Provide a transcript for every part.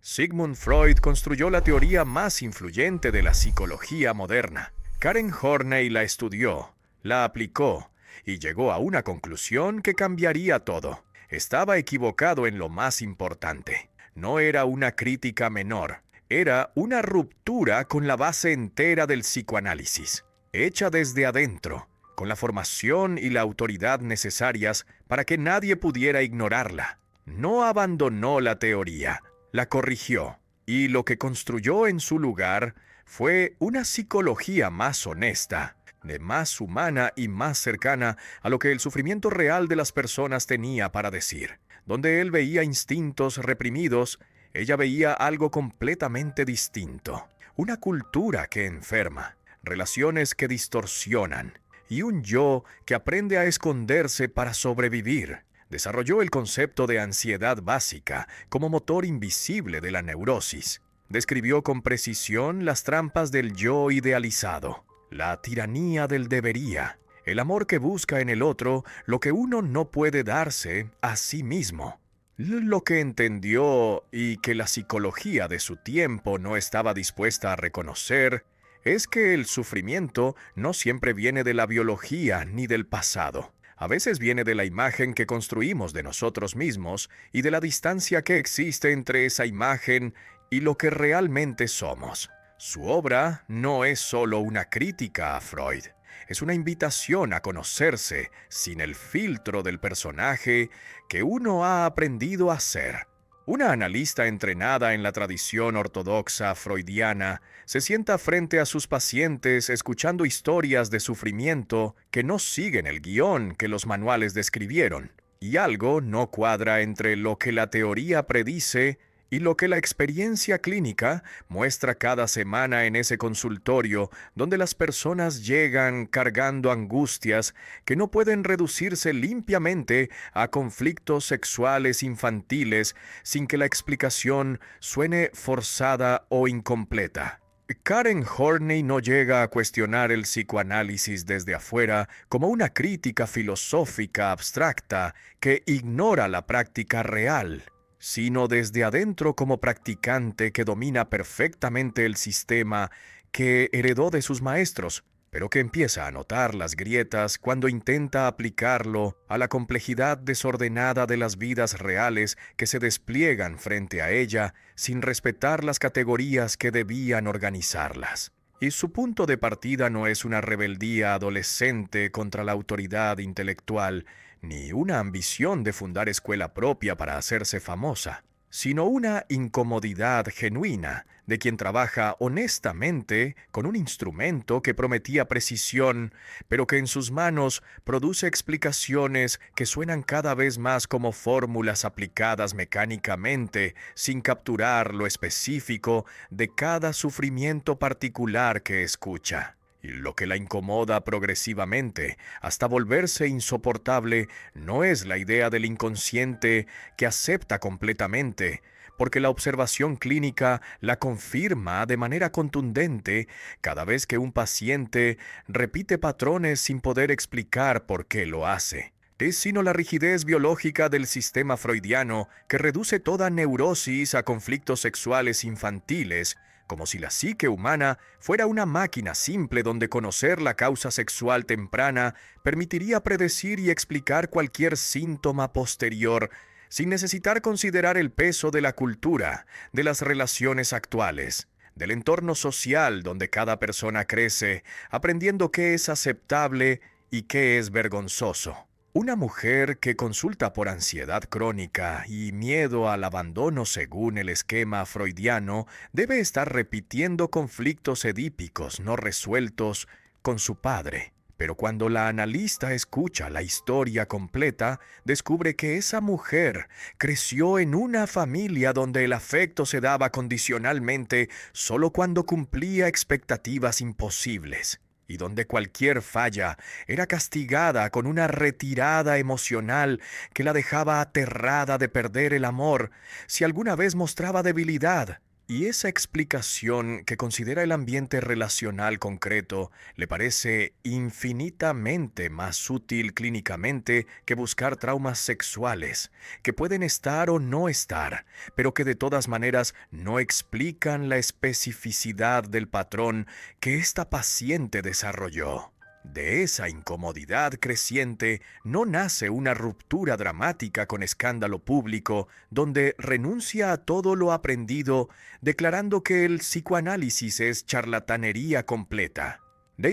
Sigmund Freud construyó la teoría más influyente de la psicología moderna. Karen Horney la estudió, la aplicó y llegó a una conclusión que cambiaría todo. Estaba equivocado en lo más importante. No era una crítica menor, era una ruptura con la base entera del psicoanálisis, hecha desde adentro, con la formación y la autoridad necesarias para que nadie pudiera ignorarla. No abandonó la teoría, la corrigió, y lo que construyó en su lugar fue una psicología más honesta, de más humana y más cercana a lo que el sufrimiento real de las personas tenía para decir. Donde él veía instintos reprimidos, ella veía algo completamente distinto. Una cultura que enferma, relaciones que distorsionan, y un yo que aprende a esconderse para sobrevivir. Desarrolló el concepto de ansiedad básica como motor invisible de la neurosis. Describió con precisión las trampas del yo idealizado, la tiranía del debería, el amor que busca en el otro lo que uno no puede darse a sí mismo. Lo que entendió y que la psicología de su tiempo no estaba dispuesta a reconocer es que el sufrimiento no siempre viene de la biología ni del pasado. A veces viene de la imagen que construimos de nosotros mismos y de la distancia que existe entre esa imagen y lo que realmente somos. Su obra no es solo una crítica a Freud, es una invitación a conocerse sin el filtro del personaje que uno ha aprendido a ser. Una analista entrenada en la tradición ortodoxa freudiana se sienta frente a sus pacientes escuchando historias de sufrimiento que no siguen el guión que los manuales describieron, y algo no cuadra entre lo que la teoría predice y lo que la experiencia clínica muestra cada semana en ese consultorio donde las personas llegan cargando angustias que no pueden reducirse limpiamente a conflictos sexuales infantiles sin que la explicación suene forzada o incompleta. Karen Horney no llega a cuestionar el psicoanálisis desde afuera como una crítica filosófica abstracta que ignora la práctica real, sino desde adentro como practicante que domina perfectamente el sistema que heredó de sus maestros, pero que empieza a notar las grietas cuando intenta aplicarlo a la complejidad desordenada de las vidas reales que se despliegan frente a ella sin respetar las categorías que debían organizarlas. Y su punto de partida no es una rebeldía adolescente contra la autoridad intelectual, ni una ambición de fundar escuela propia para hacerse famosa, sino una incomodidad genuina de quien trabaja honestamente con un instrumento que prometía precisión, pero que en sus manos produce explicaciones que suenan cada vez más como fórmulas aplicadas mecánicamente, sin capturar lo específico de cada sufrimiento particular que escucha. Y lo que la incomoda progresivamente, hasta volverse insoportable, no es la idea del inconsciente que acepta completamente, porque la observación clínica la confirma de manera contundente cada vez que un paciente repite patrones sin poder explicar por qué lo hace. Es sino la rigidez biológica del sistema freudiano que reduce toda neurosis a conflictos sexuales infantiles, como si la psique humana fuera una máquina simple donde conocer la causa sexual temprana permitiría predecir y explicar cualquier síntoma posterior, sin necesitar considerar el peso de la cultura, de las relaciones actuales, del entorno social donde cada persona crece, aprendiendo qué es aceptable y qué es vergonzoso. Una mujer que consulta por ansiedad crónica y miedo al abandono según el esquema freudiano debe estar repitiendo conflictos edípicos no resueltos con su padre. Pero cuando la analista escucha la historia completa, descubre que esa mujer creció en una familia donde el afecto se daba condicionalmente solo cuando cumplía expectativas imposibles, y donde cualquier falla era castigada con una retirada emocional que la dejaba aterrada de perder el amor si alguna vez mostraba debilidad, Y esa explicación, que considera el ambiente relacional concreto, le parece infinitamente más útil clínicamente que buscar traumas sexuales, que pueden estar o no estar, pero que de todas maneras no explican la especificidad del patrón que esta paciente desarrolló. De esa incomodidad creciente no nace una ruptura dramática con escándalo público, donde renuncia a todo lo aprendido, declarando que el psicoanálisis es charlatanería completa.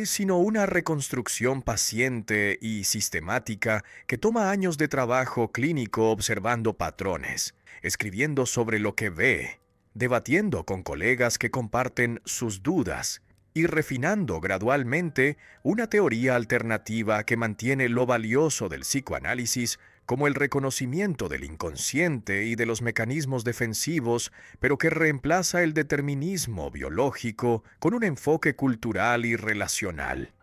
Sino una reconstrucción paciente y sistemática que toma años de trabajo clínico observando patrones, escribiendo sobre lo que ve, debatiendo con colegas que comparten sus dudas, y refinando gradualmente una teoría alternativa que mantiene lo valioso del psicoanálisis como el reconocimiento del inconsciente y de los mecanismos defensivos, pero que reemplaza el determinismo biológico con un enfoque cultural y relacional.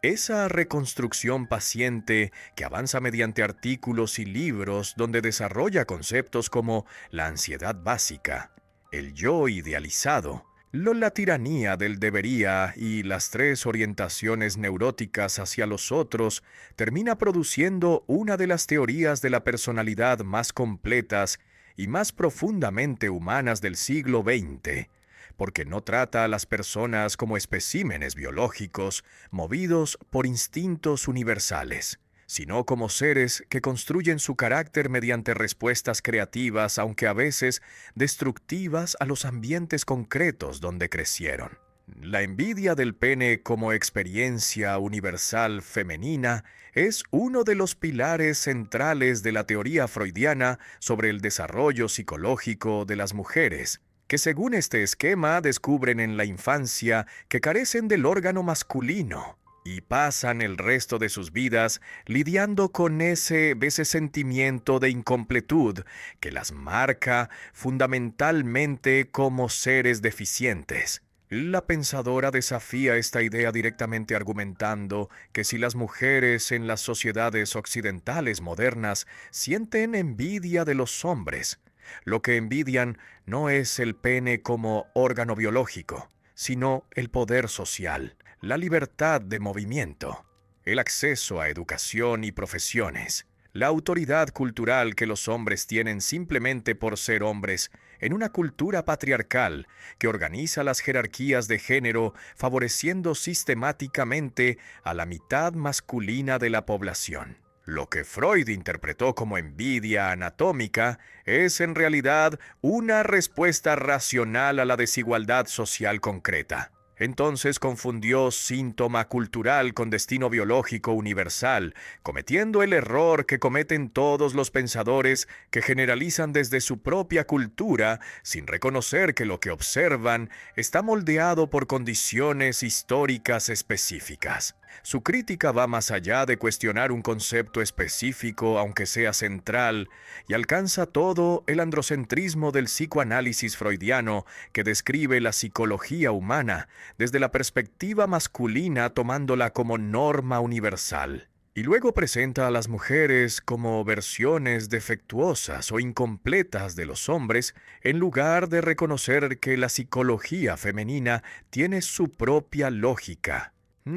Esa reconstrucción paciente que avanza mediante artículos y libros donde desarrolla conceptos como la ansiedad básica, el yo idealizado, la tiranía del debería y las tres orientaciones neuróticas hacia los otros, termina produciendo una de las teorías de la personalidad más completas y más profundamente humanas del siglo XX, porque no trata a las personas como especímenes biológicos movidos por instintos universales, sino como seres que construyen su carácter mediante respuestas creativas, aunque a veces destructivas, a los ambientes concretos donde crecieron. La envidia del pene como experiencia universal femenina es uno de los pilares centrales de la teoría freudiana sobre el desarrollo psicológico de las mujeres, que según este esquema descubren en la infancia que carecen del órgano masculino y pasan el resto de sus vidas lidiando con ese sentimiento de incompletud que las marca fundamentalmente como seres deficientes. La pensadora desafía esta idea directamente argumentando que si las mujeres en las sociedades occidentales modernas sienten envidia de los hombres, lo que envidian no es el pene como órgano biológico, sino el poder social, la libertad de movimiento, el acceso a educación y profesiones, la autoridad cultural que los hombres tienen simplemente por ser hombres en una cultura patriarcal que organiza las jerarquías de género favoreciendo sistemáticamente a la mitad masculina de la población. Lo que Freud interpretó como envidia anatómica es en realidad una respuesta racional a la desigualdad social concreta. Entonces confundió síntoma cultural con destino biológico universal, cometiendo el error que cometen todos los pensadores que generalizan desde su propia cultura sin reconocer que lo que observan está moldeado por condiciones históricas específicas. Su crítica va más allá de cuestionar un concepto específico, aunque sea central, y alcanza todo el androcentrismo del psicoanálisis freudiano que describe la psicología humana desde la perspectiva masculina tomándola como norma universal. Y luego presenta a las mujeres como versiones defectuosas o incompletas de los hombres, en lugar de reconocer que la psicología femenina tiene su propia lógica,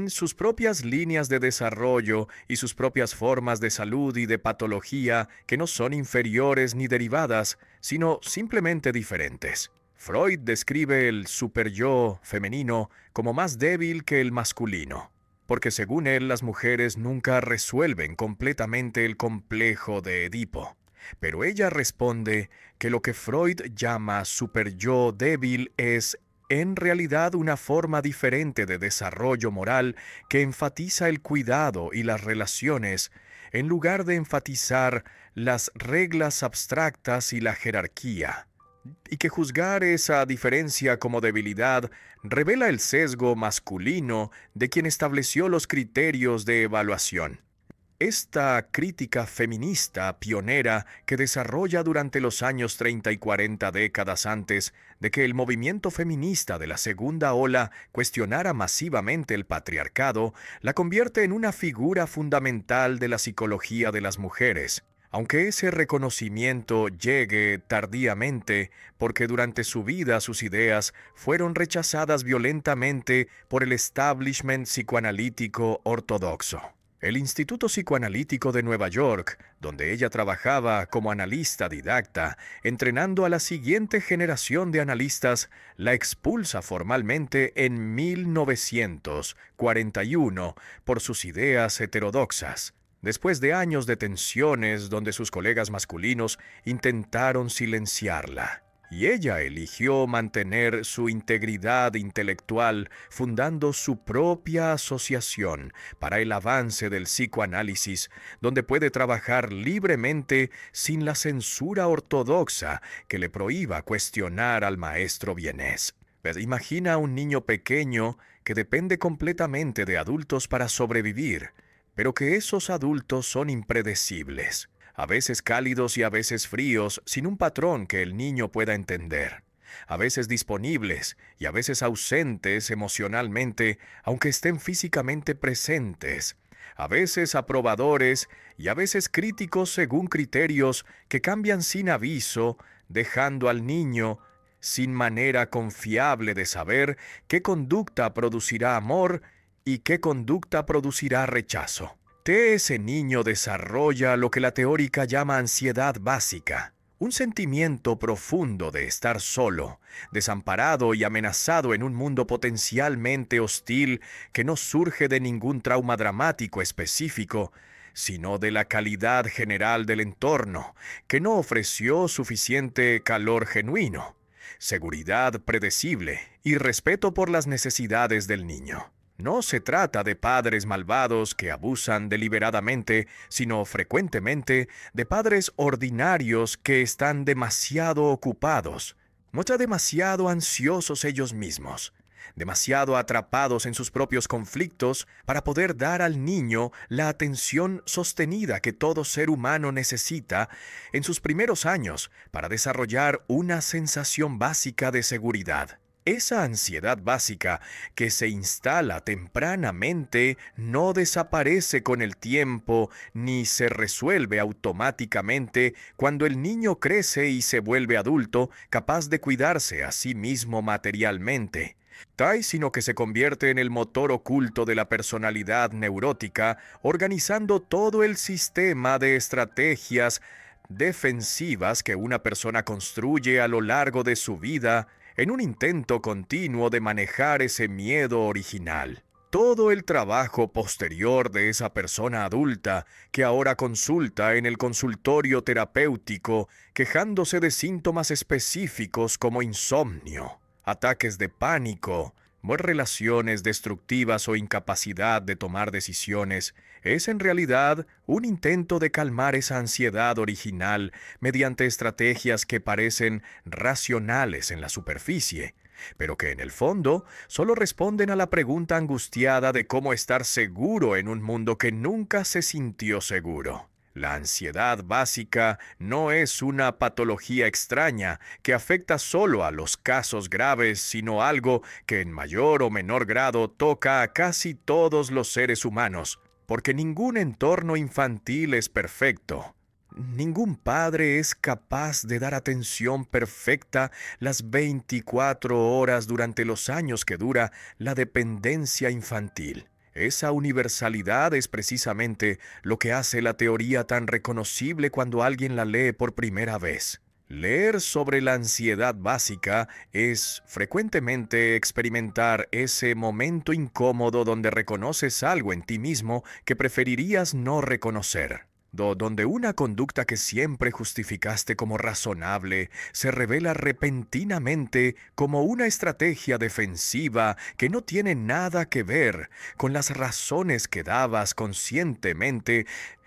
sus propias líneas de desarrollo y sus propias formas de salud y de patología que no son inferiores ni derivadas, sino simplemente diferentes. Freud describe el superyo femenino como más débil que el masculino, porque según él las mujeres nunca resuelven completamente el complejo de Edipo. Pero ella responde que lo que Freud llama superyo débil es en realidad una forma diferente de desarrollo moral que enfatiza el cuidado y las relaciones, en lugar de enfatizar las reglas abstractas y la jerarquía, y que juzgar esa diferencia como debilidad revela el sesgo masculino de quien estableció los criterios de evaluación. Esta crítica feminista pionera que desarrolla durante los años 30 y 40 décadas antes de que el movimiento feminista de la segunda ola cuestionara masivamente el patriarcado, la convierte en una figura fundamental de la psicología de las mujeres, Aunque ese reconocimiento llegue tardíamente, porque durante su vida sus ideas fueron rechazadas violentamente por el establishment psicoanalítico ortodoxo. El Instituto Psicoanalítico de Nueva York, donde ella trabajaba como analista didacta, entrenando a la siguiente generación de analistas, la expulsa formalmente en 1941 por sus ideas heterodoxas, después de años de tensiones donde sus colegas masculinos intentaron silenciarla. Y ella eligió mantener su integridad intelectual fundando su propia asociación para el avance del psicoanálisis, donde puede trabajar libremente sin la censura ortodoxa que le prohíba cuestionar al maestro vienés. Imagina a un niño pequeño que depende completamente de adultos para sobrevivir, pero que esos adultos son impredecibles, a veces cálidos y a veces fríos, sin un patrón que el niño pueda entender, a veces disponibles y a veces ausentes emocionalmente, aunque estén físicamente presentes, a veces aprobadores y a veces críticos según criterios que cambian sin aviso, dejando al niño sin manera confiable de saber qué conducta producirá amor y qué conducta producirá rechazo. Ese niño desarrolla lo que la teórica llama ansiedad básica, un sentimiento profundo de estar solo, desamparado y amenazado en un mundo potencialmente hostil que no surge de ningún trauma dramático específico, sino de la calidad general del entorno, que no ofreció suficiente calor genuino, seguridad predecible y respeto por las necesidades del niño. No se trata de padres malvados que abusan deliberadamente, sino frecuentemente de padres ordinarios que están demasiado ocupados, demasiado ansiosos ellos mismos, demasiado atrapados en sus propios conflictos para poder dar al niño la atención sostenida que todo ser humano necesita en sus primeros años para desarrollar una sensación básica de seguridad. Esa ansiedad básica que se instala tempranamente no desaparece con el tiempo ni se resuelve automáticamente cuando el niño crece y se vuelve adulto, capaz de cuidarse a sí mismo materialmente, sino que se convierte en el motor oculto de la personalidad neurótica, organizando todo el sistema de estrategias defensivas que una persona construye a lo largo de su vida, en un intento continuo de manejar ese miedo original. Todo el trabajo posterior de esa persona adulta que ahora consulta en el consultorio terapéutico quejándose de síntomas específicos como insomnio, ataques de pánico, relaciones destructivas o incapacidad de tomar decisiones, es en realidad un intento de calmar esa ansiedad original mediante estrategias que parecen racionales en la superficie, pero que en el fondo solo responden a la pregunta angustiada de cómo estar seguro en un mundo que nunca se sintió seguro. La ansiedad básica no es una patología extraña que afecta solo a los casos graves, sino algo que en mayor o menor grado toca a casi todos los seres humanos, porque ningún entorno infantil es perfecto. Ningún padre es capaz de dar atención perfecta las 24 horas durante los años que dura la dependencia infantil. Esa universalidad es precisamente lo que hace la teoría tan reconocible cuando alguien la lee por primera vez. Leer sobre la ansiedad básica es frecuentemente experimentar ese momento incómodo donde reconoces algo en ti mismo que preferirías no reconocer. Donde una conducta que siempre justificaste como razonable se revela repentinamente como una estrategia defensiva que no tiene nada que ver con las razones que dabas conscientemente,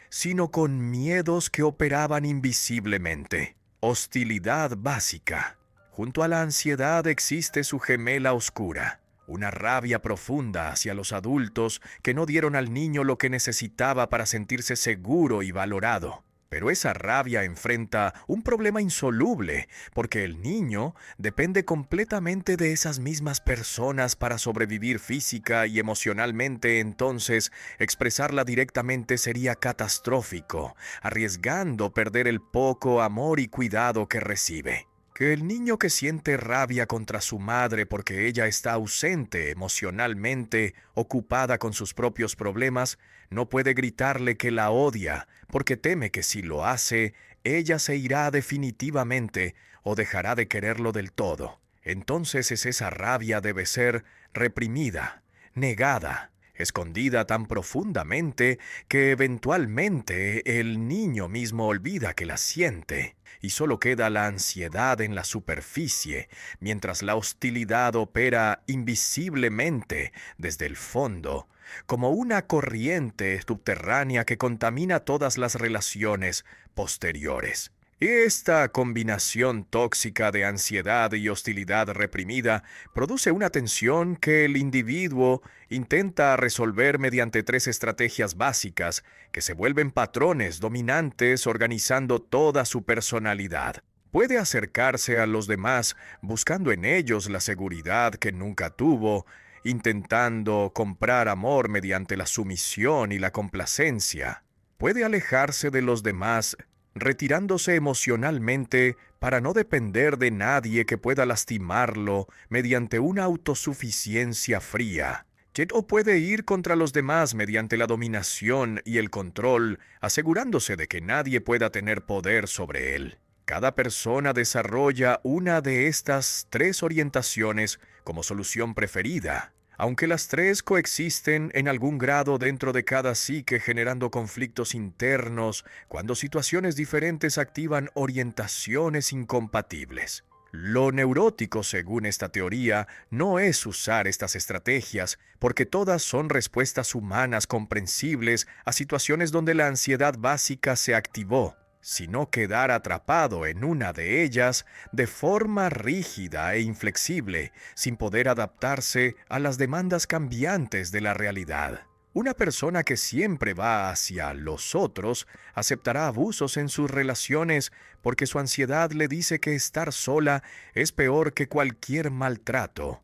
sino con miedos que operaban invisiblemente. Hostilidad básica. Junto a la ansiedad existe su gemela oscura. Una rabia profunda hacia los adultos que no dieron al niño lo que necesitaba para sentirse seguro y valorado. Pero esa rabia enfrenta un problema insoluble, porque el niño depende completamente de esas mismas personas para sobrevivir física y emocionalmente. Entonces expresarla directamente sería catastrófico, arriesgando perder el poco amor y cuidado que recibe. Que el niño que siente rabia contra su madre porque ella está ausente emocionalmente, ocupada con sus propios problemas, no puede gritarle que la odia, porque teme que si lo hace, ella se irá definitivamente o dejará de quererlo del todo. Entonces esa rabia debe ser reprimida, negada, escondida tan profundamente que eventualmente el niño mismo olvida que la siente, y solo queda la ansiedad en la superficie, mientras la hostilidad opera invisiblemente desde el fondo, como una corriente subterránea que contamina todas las relaciones posteriores. Esta combinación tóxica de ansiedad y hostilidad reprimida produce una tensión que el individuo intenta resolver mediante tres estrategias básicas que se vuelven patrones dominantes organizando toda su personalidad. Puede acercarse a los demás buscando en ellos la seguridad que nunca tuvo, intentando comprar amor mediante la sumisión y la complacencia. Puede alejarse de los demás retirándose emocionalmente para no depender de nadie que pueda lastimarlo mediante una autosuficiencia fría. O puede ir contra los demás mediante la dominación y el control, asegurándose de que nadie pueda tener poder sobre él. Cada persona desarrolla una de estas tres orientaciones como solución preferida, aunque las tres coexisten en algún grado dentro de cada psique generando conflictos internos cuando situaciones diferentes activan orientaciones incompatibles. Lo neurótico, según esta teoría, no es usar estas estrategias, porque todas son respuestas humanas comprensibles a situaciones donde la ansiedad básica se activó, sino quedar atrapado en una de ellas de forma rígida e inflexible, sin poder adaptarse a las demandas cambiantes de la realidad. Una persona que siempre va hacia los otros aceptará abusos en sus relaciones porque su ansiedad le dice que estar sola es peor que cualquier maltrato.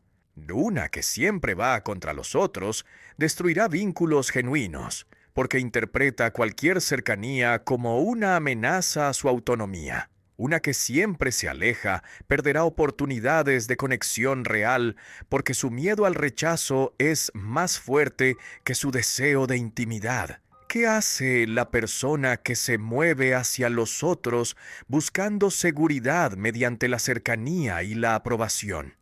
Una que siempre va contra los otros destruirá vínculos genuinos, porque interpreta cualquier cercanía como una amenaza a su autonomía. Una que siempre se aleja perderá oportunidades de conexión real porque su miedo al rechazo es más fuerte que su deseo de intimidad. ¿Qué hace la persona que se mueve hacia los otros buscando seguridad mediante la cercanía y la aprobación?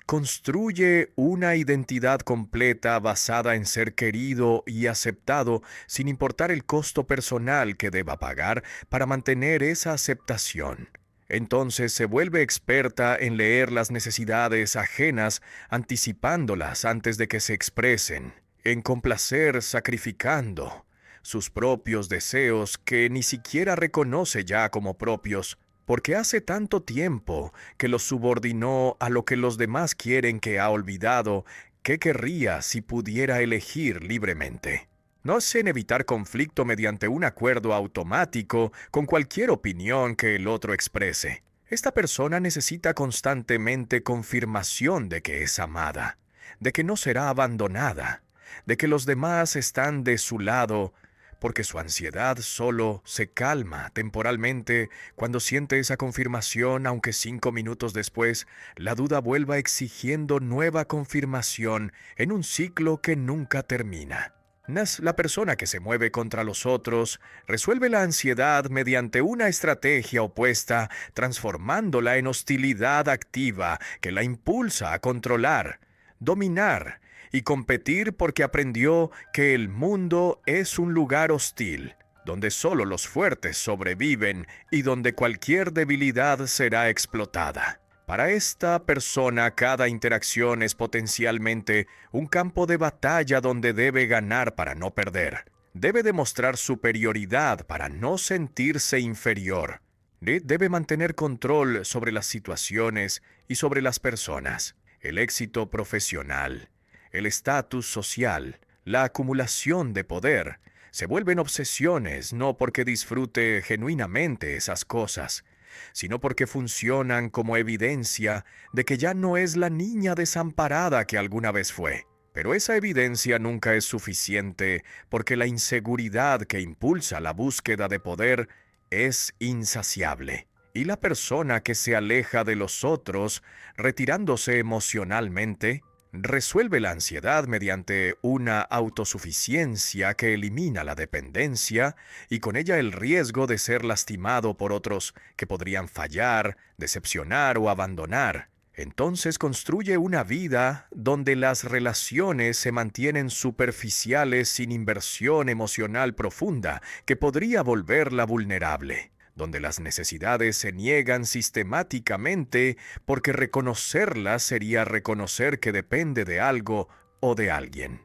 Construye una identidad completa basada en ser querido y aceptado sin importar el costo personal que deba pagar para mantener esa aceptación. Entonces se vuelve experta en leer las necesidades ajenas anticipándolas antes de que se expresen, en complacer sacrificando sus propios deseos que ni siquiera reconoce ya como propios, porque hace tanto tiempo que los subordinó a lo que los demás quieren que ha olvidado qué querría si pudiera elegir libremente. No es en evitar conflicto mediante un acuerdo automático con cualquier opinión que el otro exprese. Esta persona necesita constantemente confirmación de que es amada, de que no será abandonada, de que los demás están de su lado, porque su ansiedad solo se calma temporalmente cuando siente esa confirmación, aunque 5 minutos después la duda vuelva exigiendo nueva confirmación en un ciclo que nunca termina. La persona que se mueve contra los otros resuelve la ansiedad mediante una estrategia opuesta, transformándola en hostilidad activa que la impulsa a controlar, dominar y competir porque aprendió que el mundo es un lugar hostil, donde solo los fuertes sobreviven y donde cualquier debilidad será explotada. Para esta persona, cada interacción es potencialmente un campo de batalla donde debe ganar para no perder. Debe demostrar superioridad para no sentirse inferior. Debe mantener control sobre las situaciones y sobre las personas. El éxito profesional, el estatus social, la acumulación de poder, Se vuelven obsesiones no porque disfrute genuinamente esas cosas, sino porque funcionan como evidencia de que ya no es la niña desamparada que alguna vez fue. Pero esa evidencia nunca es suficiente porque la inseguridad que impulsa la búsqueda de poder es insaciable. Y la persona que se aleja de los otros, retirándose emocionalmente, resuelve la ansiedad mediante una autosuficiencia que elimina la dependencia y con ella el riesgo de ser lastimado por otros que podrían fallar, decepcionar o abandonar. Entonces construye una vida donde las relaciones se mantienen superficiales sin inversión emocional profunda que podría volverla vulnerable, donde las necesidades se niegan sistemáticamente porque reconocerlas sería reconocer que depende de algo o de alguien.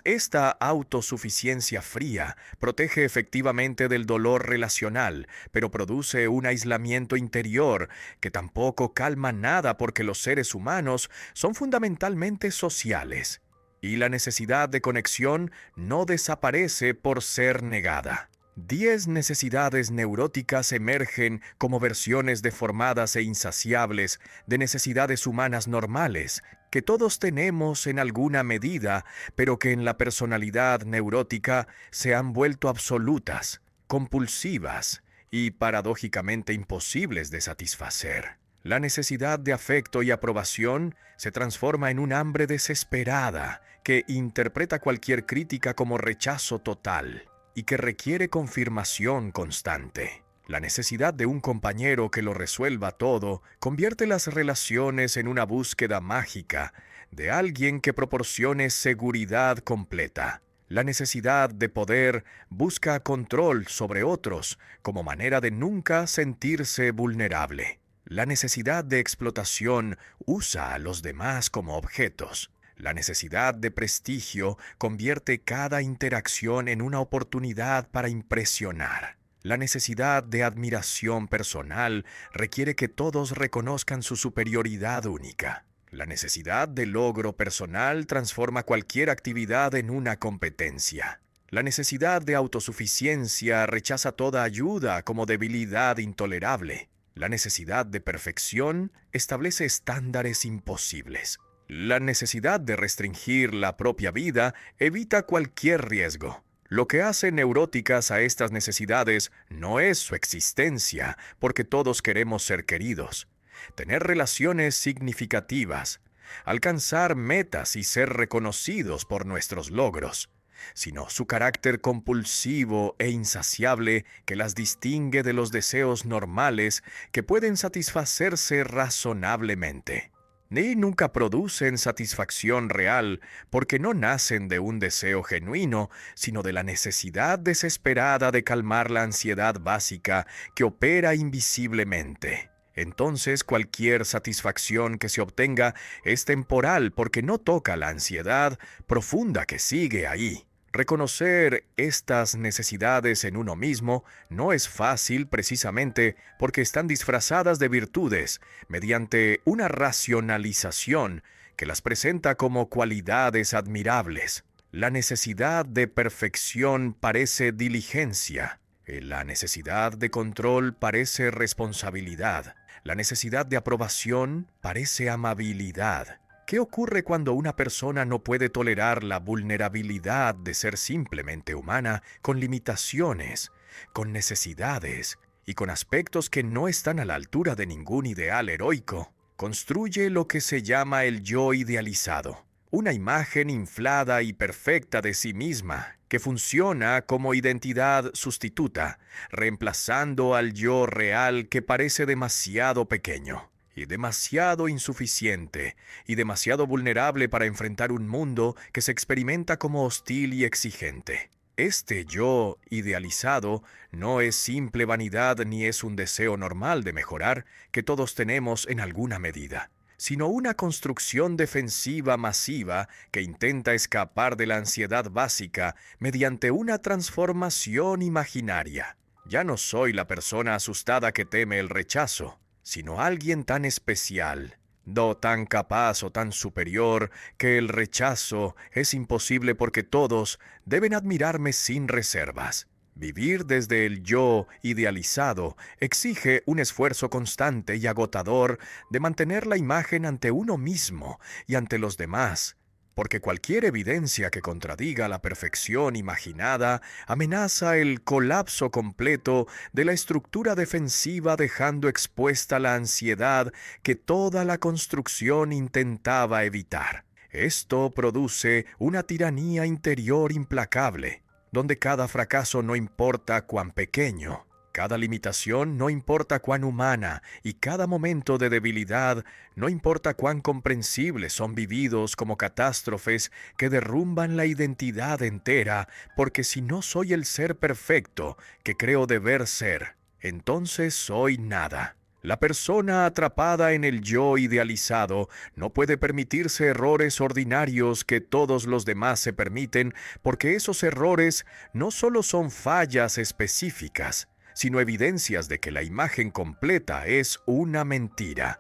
Esta autosuficiencia fría protege efectivamente del dolor relacional, pero produce un aislamiento interior que tampoco calma nada porque los seres humanos son fundamentalmente sociales, y la necesidad de conexión no desaparece por ser negada. 10 necesidades neuróticas emergen como versiones deformadas e insaciables de necesidades humanas normales, que todos tenemos en alguna medida, pero que en la personalidad neurótica se han vuelto absolutas, compulsivas y paradójicamente imposibles de satisfacer. La necesidad de afecto y aprobación se transforma en un hambre desesperada que interpreta cualquier crítica como rechazo total y que requiere confirmación constante. La necesidad de un compañero que lo resuelva todo convierte las relaciones en una búsqueda mágica de alguien que proporcione seguridad completa. La necesidad de poder busca control sobre otros como manera de nunca sentirse vulnerable. La necesidad de explotación usa a los demás como objetos. La necesidad de prestigio convierte cada interacción en una oportunidad para impresionar. La necesidad de admiración personal requiere que todos reconozcan su superioridad única. La necesidad de logro personal transforma cualquier actividad en una competencia. La necesidad de autosuficiencia rechaza toda ayuda como debilidad intolerable. La necesidad de perfección establece estándares imposibles. La necesidad de restringir la propia vida evita cualquier riesgo. Lo que hace neuróticas a estas necesidades no es su existencia, porque todos queremos ser queridos, tener relaciones significativas, alcanzar metas y ser reconocidos por nuestros logros, sino su carácter compulsivo e insaciable que las distingue de los deseos normales que pueden satisfacerse razonablemente. Ni nunca producen satisfacción real porque no nacen de un deseo genuino, sino de la necesidad desesperada de calmar la ansiedad básica que opera invisiblemente. Entonces cualquier satisfacción que se obtenga es temporal porque no toca la ansiedad profunda que sigue ahí. Reconocer estas necesidades en uno mismo no es fácil precisamente porque están disfrazadas de virtudes mediante una racionalización que las presenta como cualidades admirables. La necesidad de perfección parece diligencia. La necesidad de control parece responsabilidad. La necesidad de aprobación parece amabilidad. ¿Qué ocurre cuando una persona no puede tolerar la vulnerabilidad de ser simplemente humana, con limitaciones, con necesidades y con aspectos que no están a la altura de ningún ideal heroico? Construye lo que se llama el yo idealizado, una imagen inflada y perfecta de sí misma, que funciona como identidad sustituta, reemplazando al yo real que parece demasiado pequeño y demasiado insuficiente, y demasiado vulnerable para enfrentar un mundo que se experimenta como hostil y exigente. Este yo idealizado no es simple vanidad ni es un deseo normal de mejorar que todos tenemos en alguna medida, sino una construcción defensiva masiva que intenta escapar de la ansiedad básica mediante una transformación imaginaria. Ya no soy la persona asustada que teme el rechazo, sino alguien tan especial, do tan capaz o tan superior que el rechazo es imposible porque todos deben admirarme sin reservas. Vivir desde el yo idealizado exige un esfuerzo constante y agotador de mantener la imagen ante uno mismo y ante los demás, porque cualquier evidencia que contradiga la perfección imaginada amenaza el colapso completo de la estructura defensiva, dejando expuesta la ansiedad que toda la construcción intentaba evitar. Esto produce una tiranía interior implacable, donde cada fracaso, no importa cuán pequeño, cada limitación, no importa cuán humana, y cada momento de debilidad, no importa cuán comprensibles, son vividos como catástrofes que derrumban la identidad entera, porque si no soy el ser perfecto que creo deber ser, entonces soy nada. La persona atrapada en el yo idealizado no puede permitirse errores ordinarios que todos los demás se permiten, porque esos errores no solo son fallas específicas, sino evidencias de que la imagen completa es una mentira.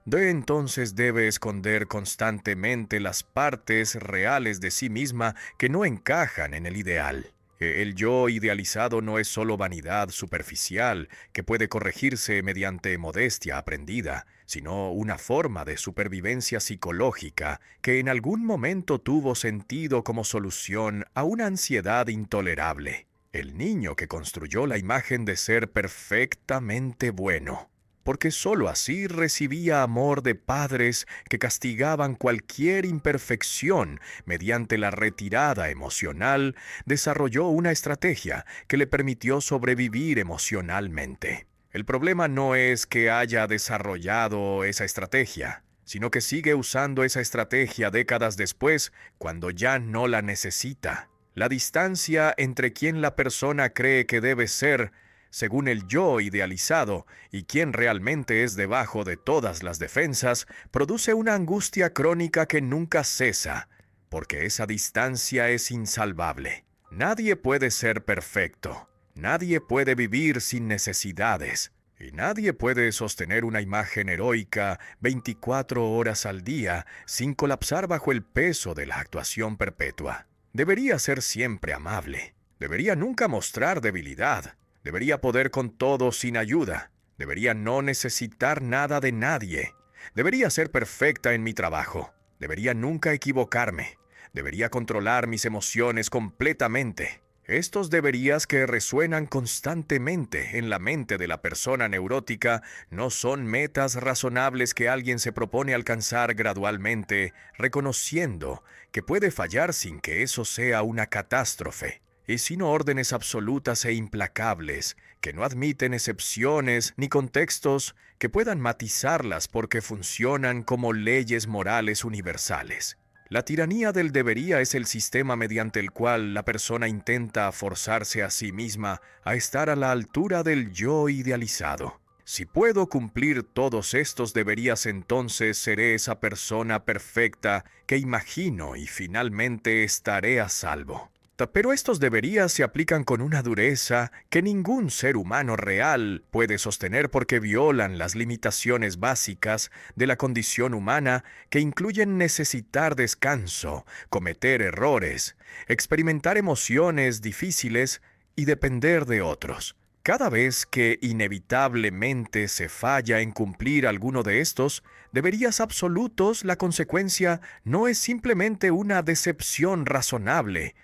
Entonces debe esconder constantemente las partes reales de sí misma que no encajan en el ideal. El yo idealizado no es solo vanidad superficial que puede corregirse mediante modestia aprendida, sino una forma de supervivencia psicológica que en algún momento tuvo sentido como solución a una ansiedad intolerable. El niño que construyó la imagen de ser perfectamente bueno, porque sólo así recibía amor de padres que castigaban cualquier imperfección mediante la retirada emocional, desarrolló una estrategia que le permitió sobrevivir emocionalmente. El problema no es que haya desarrollado esa estrategia, sino que sigue usando esa estrategia décadas después, cuando ya no la necesita. La distancia entre quien la persona cree que debe ser, según el yo idealizado, y quien realmente es debajo de todas las defensas, produce una angustia crónica que nunca cesa, porque esa distancia es insalvable. Nadie puede ser perfecto, nadie puede vivir sin necesidades, y nadie puede sostener una imagen heroica 24 horas al día sin colapsar bajo el peso de la actuación perpetua. Debería ser siempre amable, debería nunca mostrar debilidad, debería poder con todo sin ayuda, debería no necesitar nada de nadie, debería ser perfecta en mi trabajo, debería nunca equivocarme, debería controlar mis emociones completamente. Estos deberías que resuenan constantemente en la mente de la persona neurótica no son metas razonables que alguien se propone alcanzar gradualmente, reconociendo que puede fallar sin que eso sea una catástrofe, y sino órdenes absolutas e implacables que no admiten excepciones ni contextos que puedan matizarlas porque funcionan como leyes morales universales. La tiranía del debería es el sistema mediante el cual la persona intenta forzarse a sí misma a estar a la altura del yo idealizado. Si puedo cumplir todos estos deberías, entonces seré esa persona perfecta que imagino y finalmente estaré a salvo. Pero estos deberías se aplican con una dureza que ningún ser humano real puede sostener porque violan las limitaciones básicas de la condición humana, que incluyen necesitar descanso, cometer errores, experimentar emociones difíciles y depender de otros. Cada vez que inevitablemente se falla en cumplir alguno de estos deberías absolutos, la consecuencia no es simplemente una decepción razonable,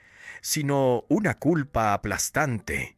sino una culpa aplastante,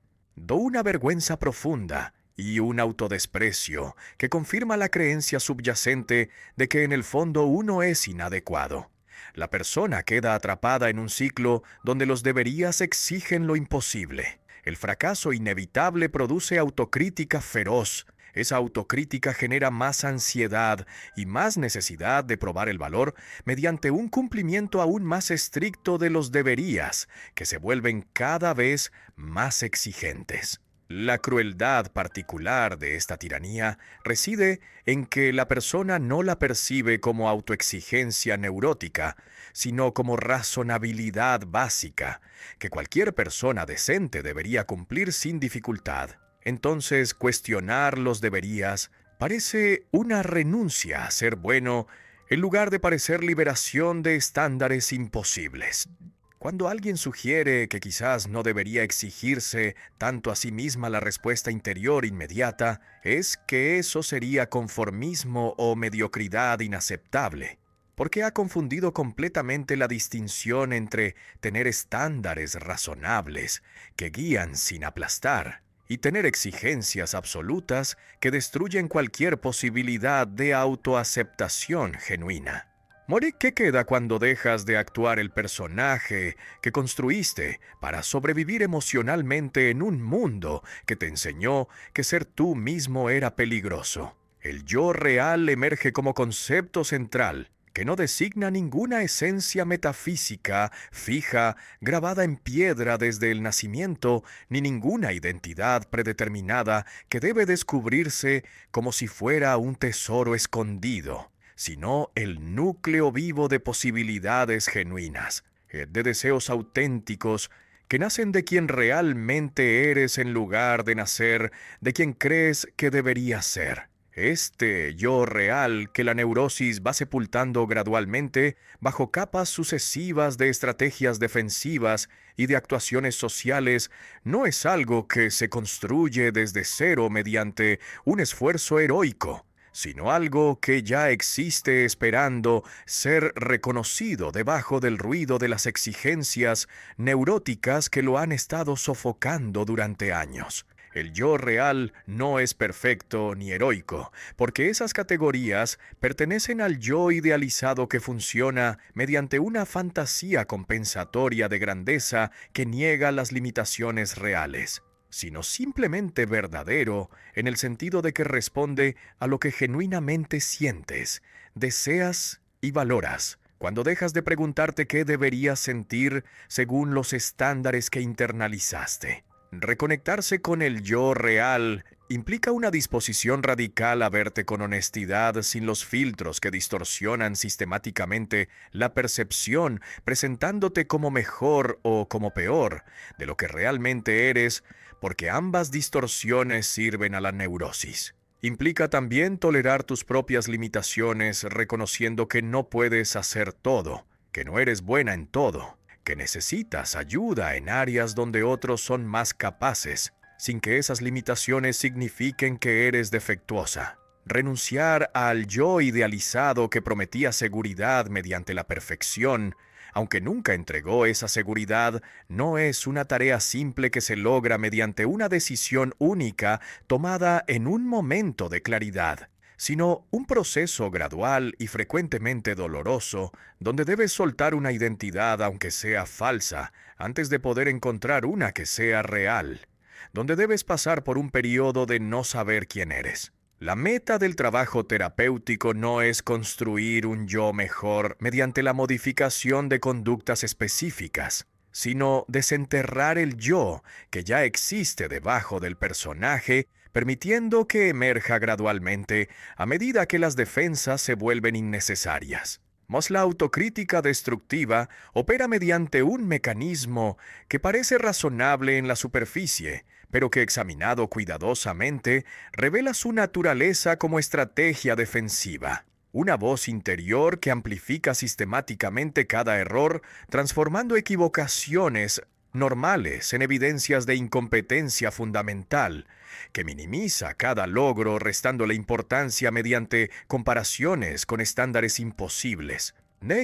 una vergüenza profunda y un autodesprecio que confirma la creencia subyacente de que en el fondo uno es inadecuado. La persona queda atrapada en un ciclo donde los deberías exigen lo imposible. El fracaso inevitable produce autocrítica feroz. Esa autocrítica genera más ansiedad y más necesidad de probar el valor mediante un cumplimiento aún más estricto de los deberías, que se vuelven cada vez más exigentes. La crueldad particular de esta tiranía reside en que la persona no la percibe como autoexigencia neurótica, sino como razonabilidad básica, que cualquier persona decente debería cumplir sin dificultad. Entonces, cuestionar los deberías Parece una renuncia a ser bueno en lugar de parecer liberación de estándares imposibles. Cuando alguien sugiere que quizás no debería exigirse tanto a sí misma la respuesta interior inmediata, es que eso sería conformismo o mediocridad inaceptable, porque ha confundido completamente la distinción entre tener estándares razonables que guían sin aplastar y tener exigencias absolutas que destruyen cualquier posibilidad de autoaceptación genuina. More, ¿qué queda cuando dejas de actuar el personaje que construiste para sobrevivir emocionalmente en un mundo que te enseñó que ser tú mismo era peligroso? El yo real emerge como concepto central, que no designa ninguna esencia metafísica fija, grabada en piedra desde el nacimiento, ni ninguna identidad predeterminada que debe descubrirse como si fuera un tesoro escondido, sino el núcleo vivo de posibilidades genuinas, de deseos auténticos que nacen de quien realmente eres en lugar de nacer de quien crees que deberías ser. Este yo real que la neurosis va sepultando gradualmente bajo capas sucesivas de estrategias defensivas y de actuaciones sociales no es algo que se construye desde cero mediante un esfuerzo heroico, sino algo que ya existe esperando ser reconocido debajo del ruido de las exigencias neuróticas que lo han estado sofocando durante años. El yo real no es perfecto ni heroico, porque esas categorías pertenecen al yo idealizado que funciona mediante una fantasía compensatoria de grandeza que niega las limitaciones reales, sino simplemente verdadero en el sentido de que responde a lo que genuinamente sientes, deseas y valoras, cuando dejas de preguntarte qué deberías sentir según los estándares que internalizaste. Reconectarse con el yo real implica una disposición radical a verte con honestidad sin los filtros que distorsionan sistemáticamente la percepción, presentándote como mejor o como peor de lo que realmente eres, porque ambas distorsiones sirven a la neurosis. Implica también tolerar tus propias limitaciones, reconociendo que no puedes hacer todo, que no eres buena en todo, que necesitas ayuda en áreas donde otros son más capaces, sin que esas limitaciones signifiquen que eres defectuosa. Renunciar al yo idealizado que prometía seguridad mediante la perfección, aunque nunca entregó esa seguridad, no es una tarea simple que se logra mediante una decisión única tomada en un momento de claridad, sino un proceso gradual y frecuentemente doloroso, donde debes soltar una identidad aunque sea falsa, antes de poder encontrar una que sea real, donde debes pasar por un periodo de no saber quién eres. La meta del trabajo terapéutico no es construir un yo mejor mediante la modificación de conductas específicas, sino desenterrar el yo que ya existe debajo del personaje, permitiendo que emerja gradualmente a medida que las defensas se vuelven innecesarias. Mas la autocrítica destructiva opera mediante un mecanismo que parece razonable en la superficie, pero que examinado cuidadosamente revela su naturaleza como estrategia defensiva. Una voz interior que amplifica sistemáticamente cada error, transformando equivocaciones normales en evidencias de incompetencia fundamental, que minimiza cada logro restándole importancia mediante comparaciones con estándares imposibles,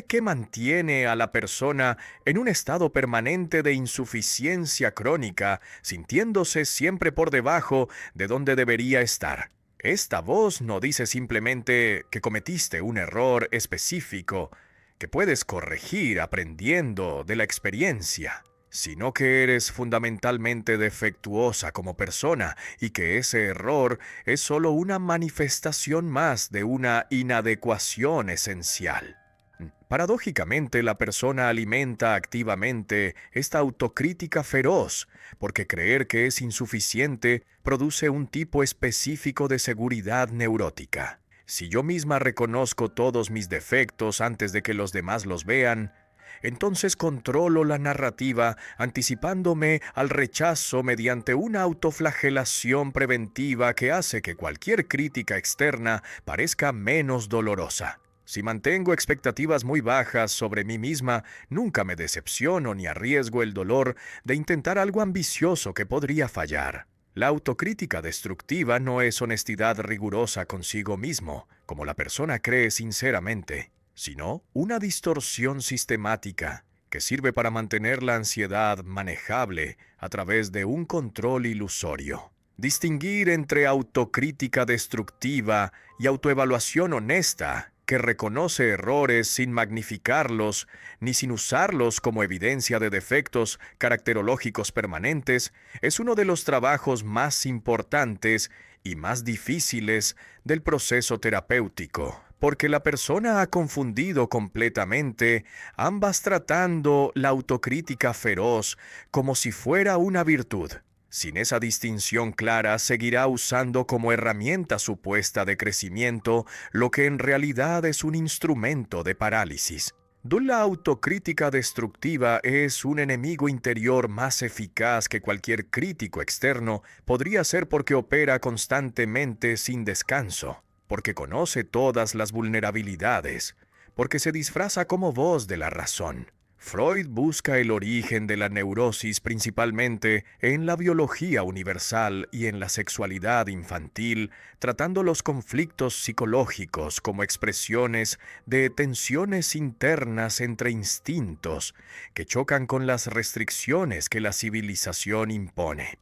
que mantiene a la persona en un estado permanente de insuficiencia crónica, sintiéndose siempre por debajo de donde debería estar. Esta voz no dice simplemente que cometiste un error específico, que puedes corregir aprendiendo de la experiencia, sino que eres fundamentalmente defectuosa como persona y que ese error es solo una manifestación más de una inadecuación esencial. Paradójicamente, la persona alimenta activamente esta autocrítica feroz, porque creer que es insuficiente produce un tipo específico de seguridad neurótica. Si yo misma reconozco todos mis defectos antes de que los demás los vean, entonces controlo la narrativa anticipándome al rechazo mediante una autoflagelación preventiva que hace que cualquier crítica externa parezca menos dolorosa. Si mantengo expectativas muy bajas sobre mí misma, nunca me decepciono ni arriesgo el dolor de intentar algo ambicioso que podría fallar. La autocrítica destructiva no es honestidad rigurosa consigo mismo, como la persona cree sinceramente, sino una distorsión sistemática que sirve para mantener la ansiedad manejable a través de un control ilusorio. Distinguir entre autocrítica destructiva y autoevaluación honesta, que reconoce errores sin magnificarlos ni sin usarlos como evidencia de defectos caracterológicos permanentes, es uno de los trabajos más importantes y más difíciles del proceso terapéutico, porque la persona ha confundido completamente ambas, tratando la autocrítica feroz como si fuera una virtud. Sin esa distinción clara, seguirá usando como herramienta supuesta de crecimiento lo que en realidad es un instrumento de parálisis. La autocrítica destructiva es un enemigo interior más eficaz que cualquier crítico externo podría ser, porque opera constantemente sin descanso, porque conoce todas las vulnerabilidades, porque se disfraza como voz de la razón. Freud busca el origen de la neurosis principalmente en la biología universal y en la sexualidad infantil, tratando los conflictos psicológicos como expresiones de tensiones internas entre instintos que chocan con las restricciones que la civilización impone.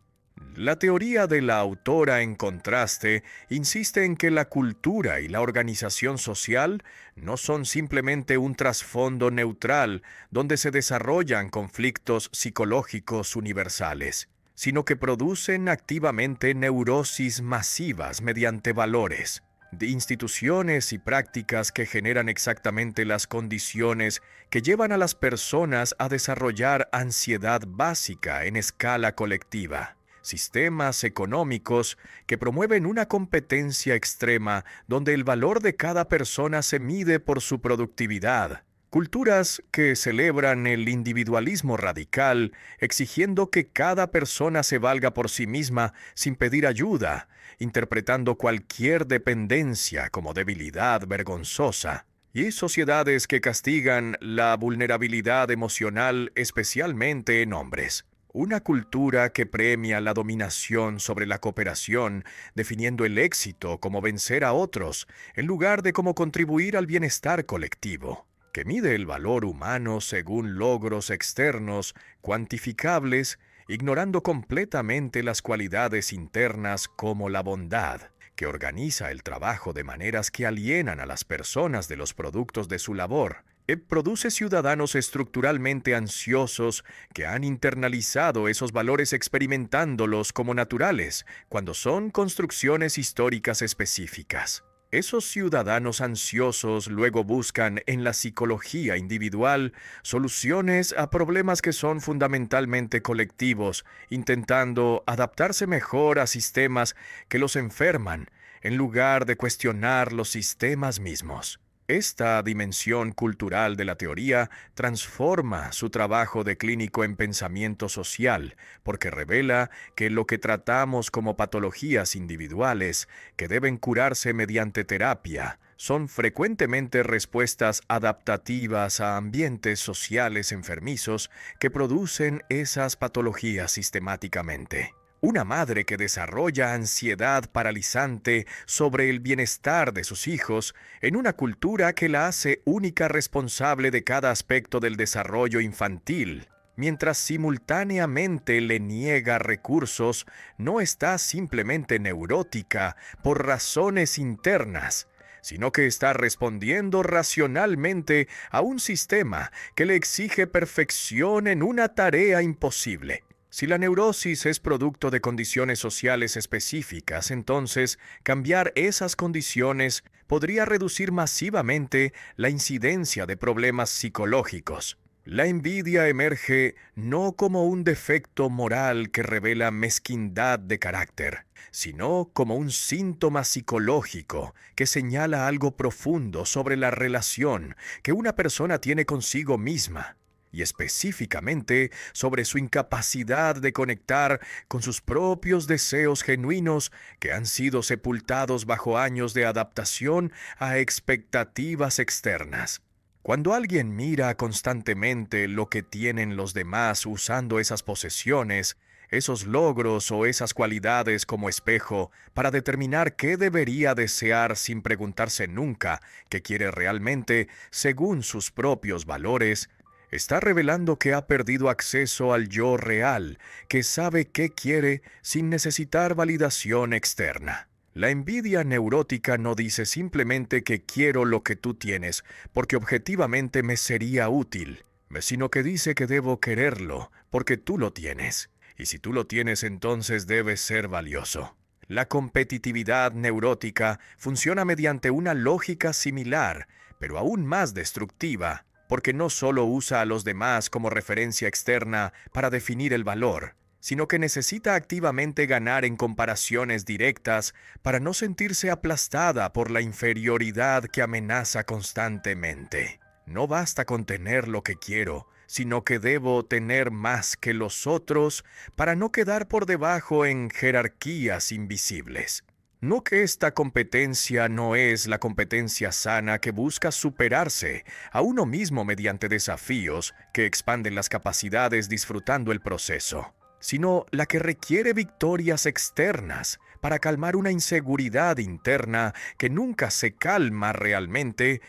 La teoría de la autora, en contraste, insiste en que la cultura y la organización social no son simplemente un trasfondo neutral donde se desarrollan conflictos psicológicos universales, sino que producen activamente neurosis masivas mediante valores, de instituciones y prácticas que generan exactamente las condiciones que llevan a las personas a desarrollar ansiedad básica en escala colectiva. Sistemas económicos que promueven una competencia extrema donde el valor de cada persona se mide por su productividad. Culturas que celebran el individualismo radical, exigiendo que cada persona se valga por sí misma sin pedir ayuda, interpretando cualquier dependencia como debilidad vergonzosa. Y sociedades que castigan la vulnerabilidad emocional, especialmente en hombres. Una cultura que premia la dominación sobre la cooperación, definiendo el éxito como vencer a otros, en lugar de como contribuir al bienestar colectivo, que mide el valor humano según logros externos, cuantificables, ignorando completamente las cualidades internas como la bondad, que organiza el trabajo de maneras que alienan a las personas de los productos de su labor. Produce ciudadanos estructuralmente ansiosos que han internalizado esos valores experimentándolos como naturales, cuando son construcciones históricas específicas. Esos ciudadanos ansiosos luego buscan en la psicología individual soluciones a problemas que son fundamentalmente colectivos, intentando adaptarse mejor a sistemas que los enferman, en lugar de cuestionar los sistemas mismos. Esta dimensión cultural de la teoría transforma su trabajo de clínico en pensamiento social, porque revela que lo que tratamos como patologías individuales, que deben curarse mediante terapia, son frecuentemente respuestas adaptativas a ambientes sociales enfermizos que producen esas patologías sistemáticamente. Una madre que desarrolla ansiedad paralizante sobre el bienestar de sus hijos en una cultura que la hace única responsable de cada aspecto del desarrollo infantil, mientras simultáneamente le niega recursos, no está simplemente neurótica por razones internas, sino que está respondiendo racionalmente a un sistema que le exige perfección en una tarea imposible. Si la neurosis es producto de condiciones sociales específicas, entonces cambiar esas condiciones podría reducir masivamente la incidencia de problemas psicológicos. La envidia emerge no como un defecto moral que revela mezquindad de carácter, sino como un síntoma psicológico que señala algo profundo sobre la relación que una persona tiene consigo misma. y específicamente sobre su incapacidad de conectar con sus propios deseos genuinos que han sido sepultados bajo años de adaptación a expectativas externas. Cuando alguien mira constantemente lo que tienen los demás usando esas posesiones, esos logros o esas cualidades como espejo para determinar qué debería desear sin preguntarse nunca qué quiere realmente según sus propios valores, está revelando que ha perdido acceso al yo real, que sabe qué quiere sin necesitar validación externa. La envidia neurótica no dice simplemente que quiero lo que tú tienes, porque objetivamente me sería útil, sino que dice que debo quererlo, porque tú lo tienes. Y si tú lo tienes, entonces debes ser valioso. La competitividad neurótica funciona mediante una lógica similar, pero aún más destructiva, porque no solo usa a los demás como referencia externa para definir el valor, sino que necesita activamente ganar en comparaciones directas para no sentirse aplastada por la inferioridad que amenaza constantemente. No basta con tener lo que quiero, sino que debo tener más que los otros para no quedar por debajo en jerarquías invisibles. No que esta competencia no es la competencia sana que busca superarse a uno mismo mediante desafíos que expanden las capacidades disfrutando el proceso, sino la que requiere victorias externas para calmar una inseguridad interna que nunca se calma realmente,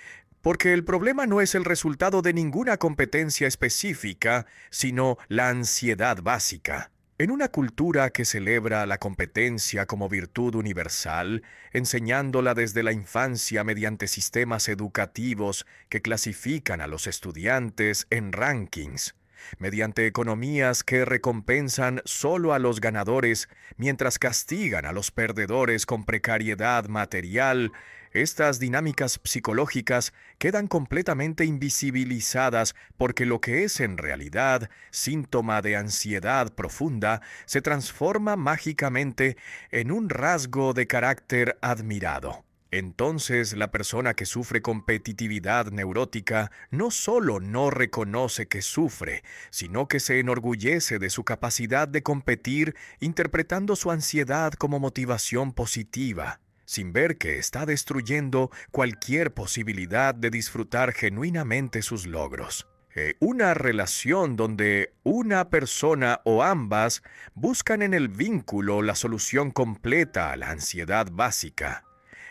porque el problema no es el resultado de ninguna competencia específica, sino la ansiedad básica. En una cultura que celebra la competencia como virtud universal, enseñándola desde la infancia mediante sistemas educativos que clasifican a los estudiantes en rankings, mediante economías que recompensan solo a los ganadores mientras castigan a los perdedores con precariedad material, estas dinámicas psicológicas quedan completamente invisibilizadas porque lo que es en realidad síntoma de ansiedad profunda se transforma mágicamente en un rasgo de carácter admirado. Entonces, la persona que sufre competitividad neurótica no solo no reconoce que sufre, sino que se enorgullece de su capacidad de competir, interpretando su ansiedad como motivación positiva, sin ver que está destruyendo cualquier posibilidad de disfrutar genuinamente sus logros. Una relación donde una persona o ambas buscan en el vínculo la solución completa a la ansiedad básica,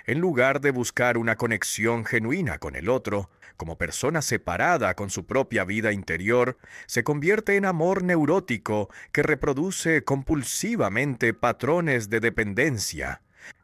en lugar de buscar una conexión genuina con el otro, como persona separada con su propia vida interior, se convierte en amor neurótico que reproduce compulsivamente patrones de dependencia,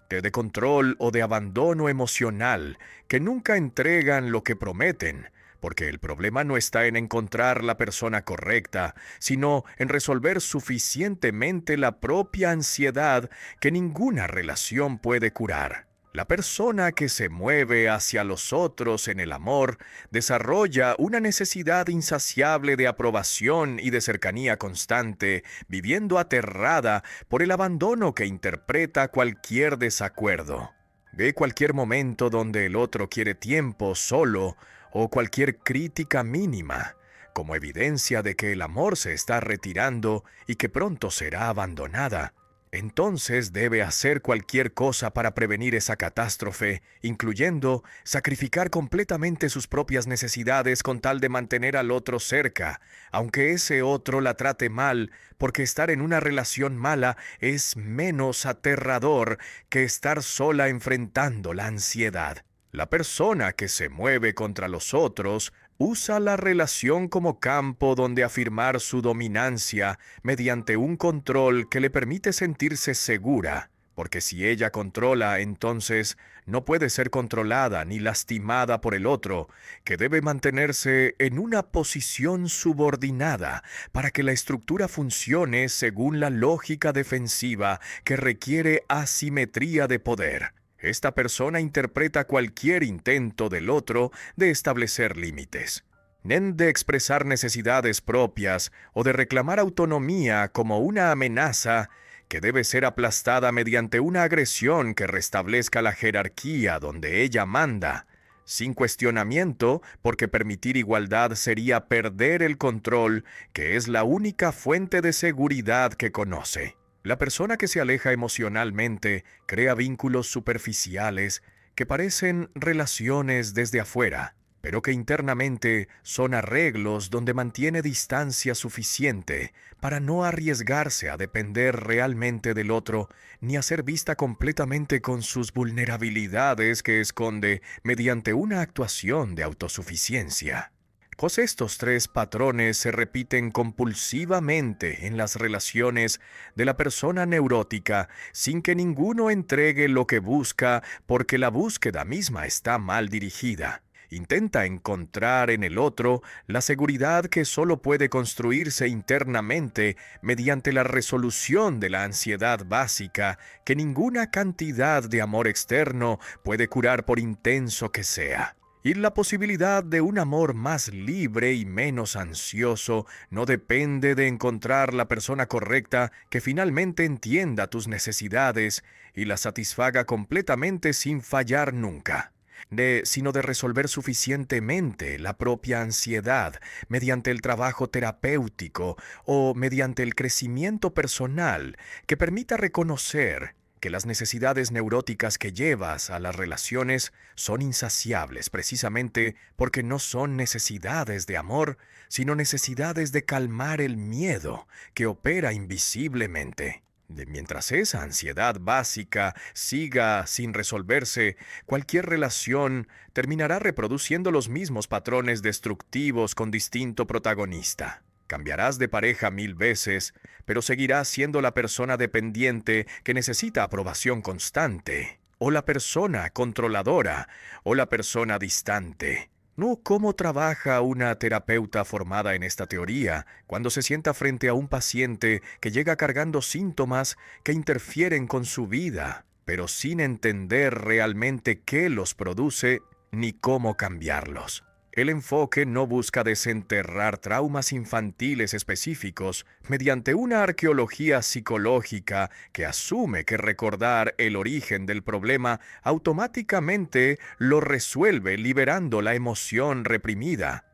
de control o de abandono emocional que nunca entregan lo que prometen, porque el problema no está en encontrar la persona correcta, sino en resolver suficientemente la propia ansiedad que ninguna relación puede curar. La persona que se mueve hacia los otros en el amor desarrolla una necesidad insaciable de aprobación y de cercanía constante, viviendo aterrada por el abandono que interpreta cualquier desacuerdo. Ve cualquier momento donde el otro quiere tiempo solo o cualquier crítica mínima como evidencia de que el amor se está retirando y que pronto será abandonada. Entonces debe hacer cualquier cosa para prevenir esa catástrofe, incluyendo sacrificar completamente sus propias necesidades con tal de mantener al otro cerca, aunque ese otro la trate mal, porque estar en una relación mala es menos aterrador que estar sola enfrentando la ansiedad. La persona que se mueve contra los otros usa la relación como campo donde afirmar su dominancia mediante un control que le permite sentirse segura, porque si ella controla, entonces no puede ser controlada ni lastimada por el otro, que debe mantenerse en una posición subordinada para que la estructura funcione según la lógica defensiva que requiere asimetría de poder. Esta persona interpreta cualquier intento del otro de establecer límites, de expresar necesidades propias o de reclamar autonomía como una amenaza que debe ser aplastada mediante una agresión que restablezca la jerarquía donde ella manda, sin cuestionamiento, porque permitir igualdad sería perder el control, que es la única fuente de seguridad que conoce. La persona que se aleja emocionalmente crea vínculos superficiales que parecen relaciones desde afuera, pero que internamente son arreglos donde mantiene distancia suficiente para no arriesgarse a depender realmente del otro, ni a ser vista completamente con sus vulnerabilidades que esconde mediante una actuación de autosuficiencia. Pues estos tres patrones se repiten compulsivamente en las relaciones de la persona neurótica sin que ninguno entregue lo que busca porque la búsqueda misma está mal dirigida. Intenta encontrar en el otro la seguridad que solo puede construirse internamente mediante la resolución de la ansiedad básica que ninguna cantidad de amor externo puede curar por intenso que sea. Y la posibilidad de un amor más libre y menos ansioso no depende de encontrar la persona correcta que finalmente entienda tus necesidades y las satisfaga completamente sin fallar nunca, sino de resolver suficientemente la propia ansiedad mediante el trabajo terapéutico o mediante el crecimiento personal que permita reconocer que las necesidades neuróticas que llevas a las relaciones son insaciables precisamente porque no son necesidades de amor, sino necesidades de calmar el miedo que opera invisiblemente. Mientras esa ansiedad básica siga sin resolverse, cualquier relación terminará reproduciendo los mismos patrones destructivos con distinto protagonista. Cambiarás de pareja 1000 veces, pero seguirás siendo la persona dependiente que necesita aprobación constante, o la persona controladora, o la persona distante. No cómo trabaja una terapeuta formada en esta teoría cuando se sienta frente a un paciente que llega cargando síntomas que interfieren con su vida, pero sin entender realmente qué los produce ni cómo cambiarlos. El enfoque no busca desenterrar traumas infantiles específicos mediante una arqueología psicológica que asume que recordar el origen del problema automáticamente lo resuelve liberando la emoción reprimida,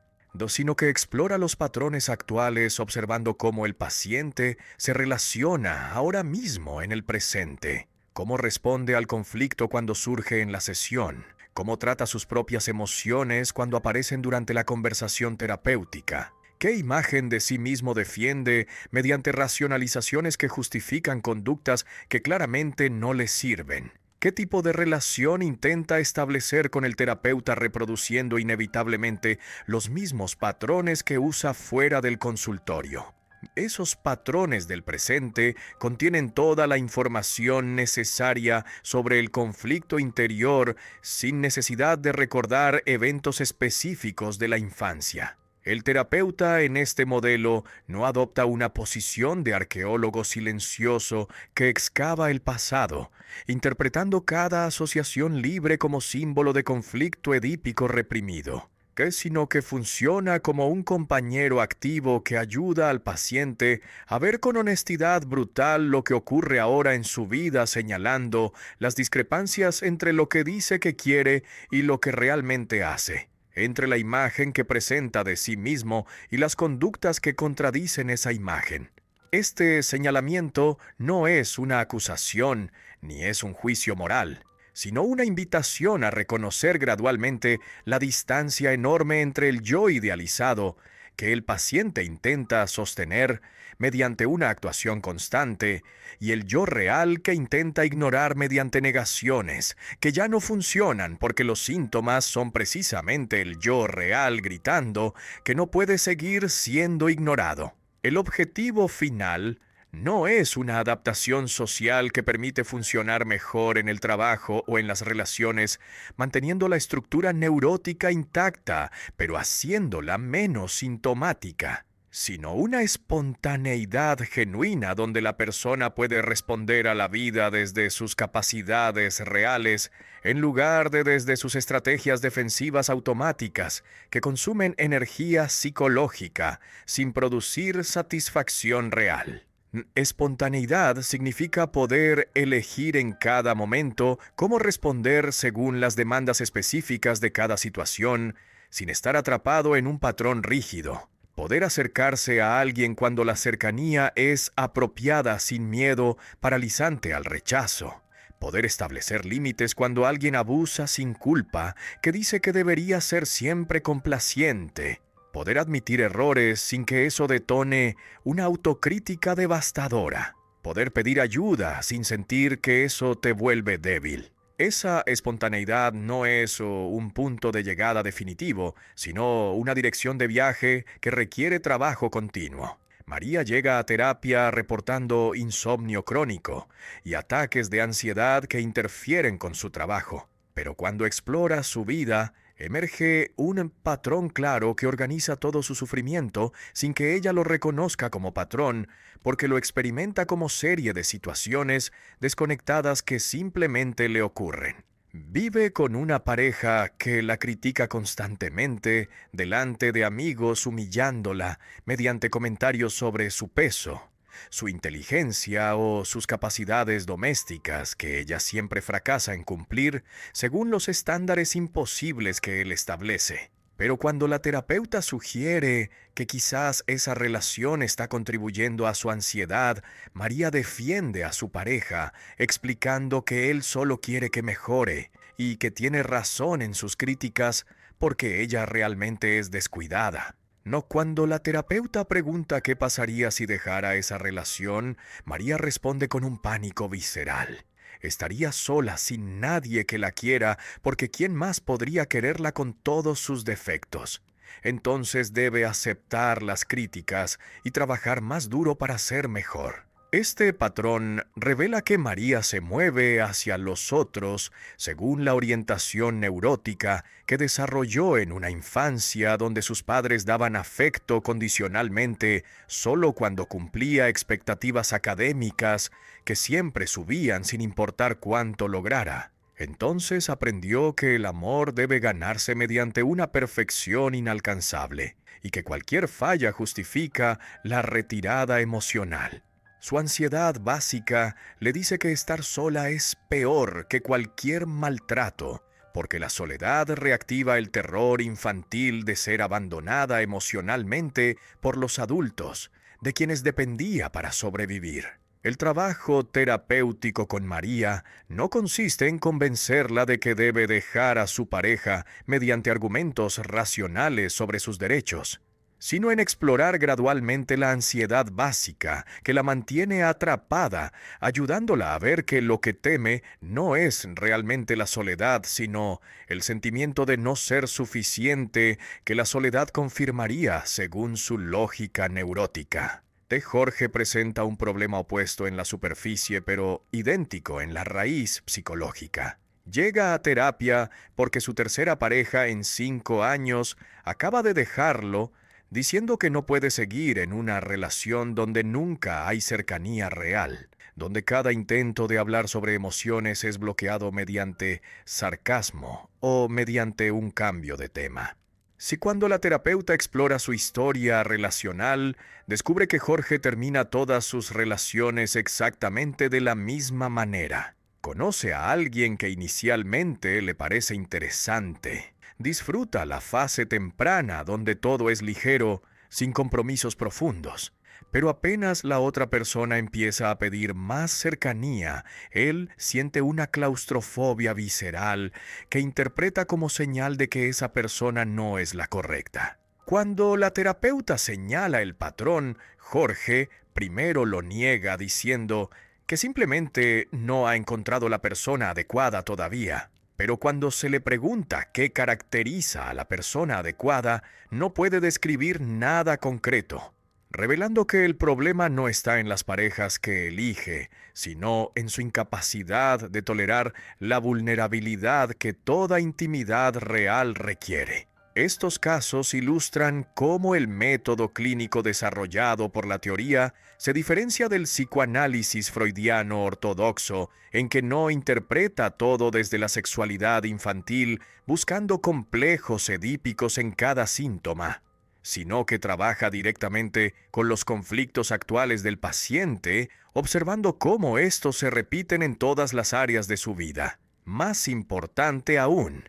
sino que explora los patrones actuales observando cómo el paciente se relaciona ahora mismo en el presente, cómo responde al conflicto cuando surge en la sesión, cómo trata sus propias emociones cuando aparecen durante la conversación terapéutica, qué imagen de sí mismo defiende mediante racionalizaciones que justifican conductas que claramente no le sirven, qué tipo de relación intenta establecer con el terapeuta reproduciendo inevitablemente los mismos patrones que usa fuera del consultorio. Esos patrones del presente contienen toda la información necesaria sobre el conflicto interior sin necesidad de recordar eventos específicos de la infancia. El terapeuta en este modelo no adopta una posición de arqueólogo silencioso que excava el pasado, interpretando cada asociación libre como símbolo de conflicto edípico reprimido, sino que funciona como un compañero activo que ayuda al paciente a ver con honestidad brutal lo que ocurre ahora en su vida, señalando las discrepancias entre lo que dice que quiere y lo que realmente hace, entre la imagen que presenta de sí mismo y las conductas que contradicen esa imagen. Este señalamiento no es una acusación ni es un juicio moral, sino una invitación a reconocer gradualmente la distancia enorme entre el yo idealizado que el paciente intenta sostener mediante una actuación constante y el yo real que intenta ignorar mediante negaciones que ya no funcionan porque los síntomas son precisamente el yo real gritando que no puede seguir siendo ignorado. El objetivo final no es una adaptación social que permite funcionar mejor en el trabajo o en las relaciones, manteniendo la estructura neurótica intacta, pero haciéndola menos sintomática, sino una espontaneidad genuina donde la persona puede responder a la vida desde sus capacidades reales, en lugar de desde sus estrategias defensivas automáticas que consumen energía psicológica sin producir satisfacción real. Espontaneidad significa poder elegir en cada momento cómo responder según las demandas específicas de cada situación, sin estar atrapado en un patrón rígido. Poder acercarse a alguien cuando la cercanía es apropiada sin miedo paralizante al rechazo. Poder establecer límites cuando alguien abusa sin culpa, que dice que debería ser siempre complaciente. Poder admitir errores sin que eso detone una autocrítica devastadora. Poder pedir ayuda sin sentir que eso te vuelve débil. Esa espontaneidad no es un punto de llegada definitivo, sino una dirección de viaje que requiere trabajo continuo. María llega a terapia reportando insomnio crónico y ataques de ansiedad que interfieren con su trabajo. Pero cuando explora su vida, emerge un patrón claro que organiza todo su sufrimiento sin que ella lo reconozca como patrón, porque lo experimenta como serie de situaciones desconectadas que simplemente le ocurren. Vive con una pareja que la critica constantemente, delante de amigos humillándola mediante comentarios sobre su peso, su inteligencia o sus capacidades domésticas que ella siempre fracasa en cumplir según los estándares imposibles que él establece. Pero cuando la terapeuta sugiere que quizás esa relación está contribuyendo a su ansiedad, María defiende a su pareja, explicando que él solo quiere que mejore y que tiene razón en sus críticas porque ella realmente es descuidada. No, cuando la terapeuta pregunta qué pasaría si dejara esa relación, María responde con un pánico visceral. Estaría sola sin nadie que la quiera, porque ¿quién más podría quererla con todos sus defectos? Entonces debe aceptar las críticas y trabajar más duro para ser mejor. Este patrón revela que María se mueve hacia los otros según la orientación neurótica que desarrolló en una infancia donde sus padres daban afecto condicionalmente solo cuando cumplía expectativas académicas que siempre subían sin importar cuánto lograra. Entonces aprendió que el amor debe ganarse mediante una perfección inalcanzable y que cualquier falla justifica la retirada emocional. Su ansiedad básica le dice que estar sola es peor que cualquier maltrato, porque la soledad reactiva el terror infantil de ser abandonada emocionalmente por los adultos, de quienes dependía para sobrevivir. El trabajo terapéutico con María no consiste en convencerla de que debe dejar a su pareja mediante argumentos racionales sobre sus derechos, sino en explorar gradualmente la ansiedad básica que la mantiene atrapada, ayudándola a ver que lo que teme no es realmente la soledad, sino el sentimiento de no ser suficiente que la soledad confirmaría según su lógica neurótica. T. Jorge presenta un problema opuesto en la superficie, pero idéntico en la raíz psicológica. Llega a terapia porque su tercera pareja en 5 años acaba de dejarlo, diciendo que no puede seguir en una relación donde nunca hay cercanía real, donde cada intento de hablar sobre emociones es bloqueado mediante sarcasmo o mediante un cambio de tema. Si cuando la terapeuta explora su historia relacional, descubre que Jorge termina todas sus relaciones exactamente de la misma manera. Conoce a alguien que inicialmente le parece interesante. Disfruta la fase temprana donde todo es ligero, sin compromisos profundos. Pero apenas la otra persona empieza a pedir más cercanía, él siente una claustrofobia visceral que interpreta como señal de que esa persona no es la correcta. Cuando la terapeuta señala el patrón, Jorge primero lo niega diciendo que simplemente no ha encontrado la persona adecuada todavía. Pero cuando se le pregunta qué caracteriza a la persona adecuada, no puede describir nada concreto, revelando que el problema no está en las parejas que elige, sino en su incapacidad de tolerar la vulnerabilidad que toda intimidad real requiere. Estos casos ilustran cómo el método clínico desarrollado por la teoría se diferencia del psicoanálisis freudiano ortodoxo, en que no interpreta todo desde la sexualidad infantil, buscando complejos edípicos en cada síntoma, sino que trabaja directamente con los conflictos actuales del paciente, observando cómo estos se repiten en todas las áreas de su vida. Más importante aún,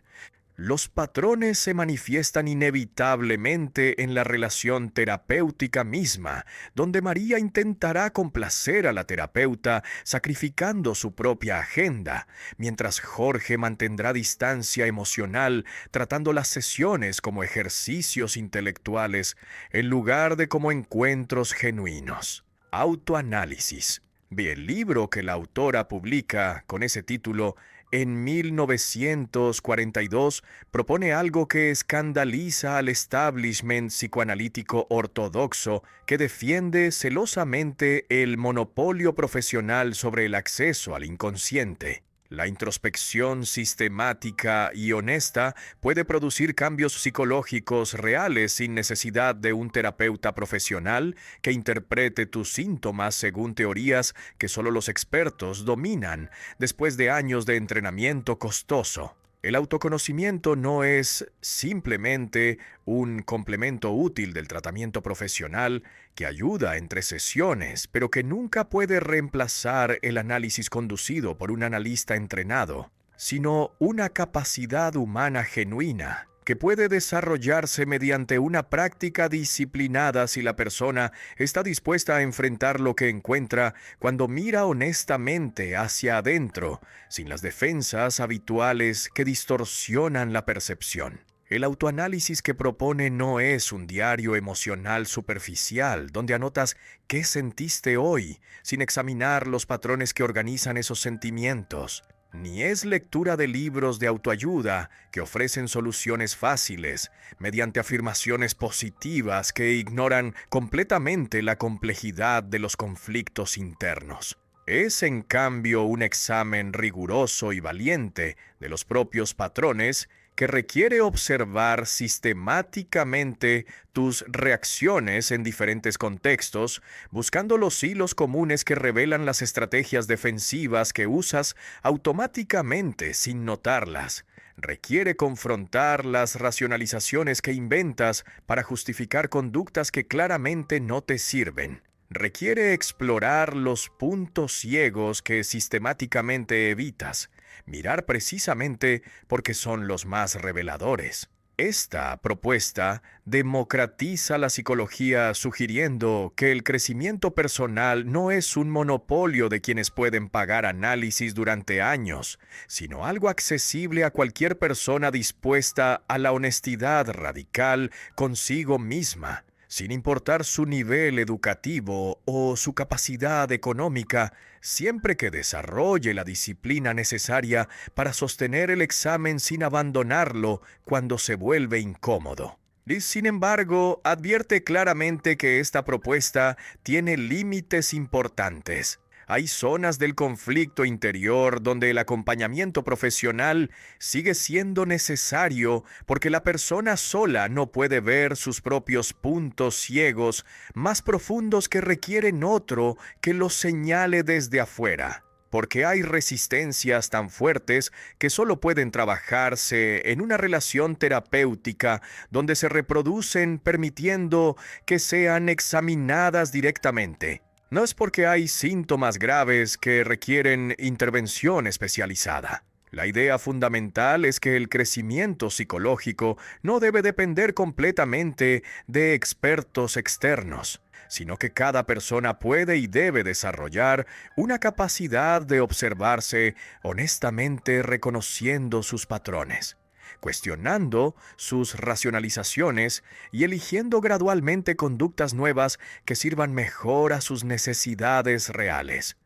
los patrones se manifiestan inevitablemente en la relación terapéutica misma, donde María intentará complacer a la terapeuta sacrificando su propia agenda, mientras Jorge mantendrá distancia emocional tratando las sesiones como ejercicios intelectuales en lugar de como encuentros genuinos. Autoanálisis. El libro que la autora publica con ese título en 1942 propone algo que escandaliza al establishment psicoanalítico ortodoxo que defiende celosamente el monopolio profesional sobre el acceso al inconsciente. La introspección sistemática y honesta puede producir cambios psicológicos reales sin necesidad de un terapeuta profesional que interprete tus síntomas según teorías que solo los expertos dominan después de años de entrenamiento costoso. El autoconocimiento no es simplemente un complemento útil del tratamiento profesional que ayuda entre sesiones, pero que nunca puede reemplazar el análisis conducido por un analista entrenado, sino una capacidad humana genuina que puede desarrollarse mediante una práctica disciplinada si la persona está dispuesta a enfrentar lo que encuentra cuando mira honestamente hacia adentro, sin las defensas habituales que distorsionan la percepción. El autoanálisis que propone no es un diario emocional superficial donde anotas qué sentiste hoy, sin examinar los patrones que organizan esos sentimientos. Ni es lectura de libros de autoayuda que ofrecen soluciones fáciles, mediante afirmaciones positivas que ignoran completamente la complejidad de los conflictos internos. Es, en cambio, un examen riguroso y valiente de los propios patrones que requiere observar sistemáticamente tus reacciones en diferentes contextos, buscando los hilos comunes que revelan las estrategias defensivas que usas automáticamente sin notarlas. Requiere confrontar las racionalizaciones que inventas para justificar conductas que claramente no te sirven. Requiere explorar los puntos ciegos que sistemáticamente evitas, mirar precisamente porque son los más reveladores. Esta propuesta democratiza la psicología sugiriendo que el crecimiento personal no es un monopolio de quienes pueden pagar análisis durante años, sino algo accesible a cualquier persona dispuesta a la honestidad radical consigo misma. Sin importar su nivel educativo o su capacidad económica, siempre que desarrolle la disciplina necesaria para sostener el examen sin abandonarlo cuando se vuelve incómodo. Y sin embargo, advierte claramente que esta propuesta tiene límites importantes. Hay zonas del conflicto interior donde el acompañamiento profesional sigue siendo necesario porque la persona sola no puede ver sus propios puntos ciegos más profundos que requieren otro que los señale desde afuera. Porque hay resistencias tan fuertes que solo pueden trabajarse en una relación terapéutica donde se reproducen permitiendo que sean examinadas directamente. No es porque hay síntomas graves que requieren intervención especializada. La idea fundamental es que el crecimiento psicológico no debe depender completamente de expertos externos, sino que cada persona puede y debe desarrollar una capacidad de observarse honestamente reconociendo sus patrones, cuestionando sus racionalizaciones y eligiendo gradualmente conductas nuevas que sirvan mejor a sus necesidades reales.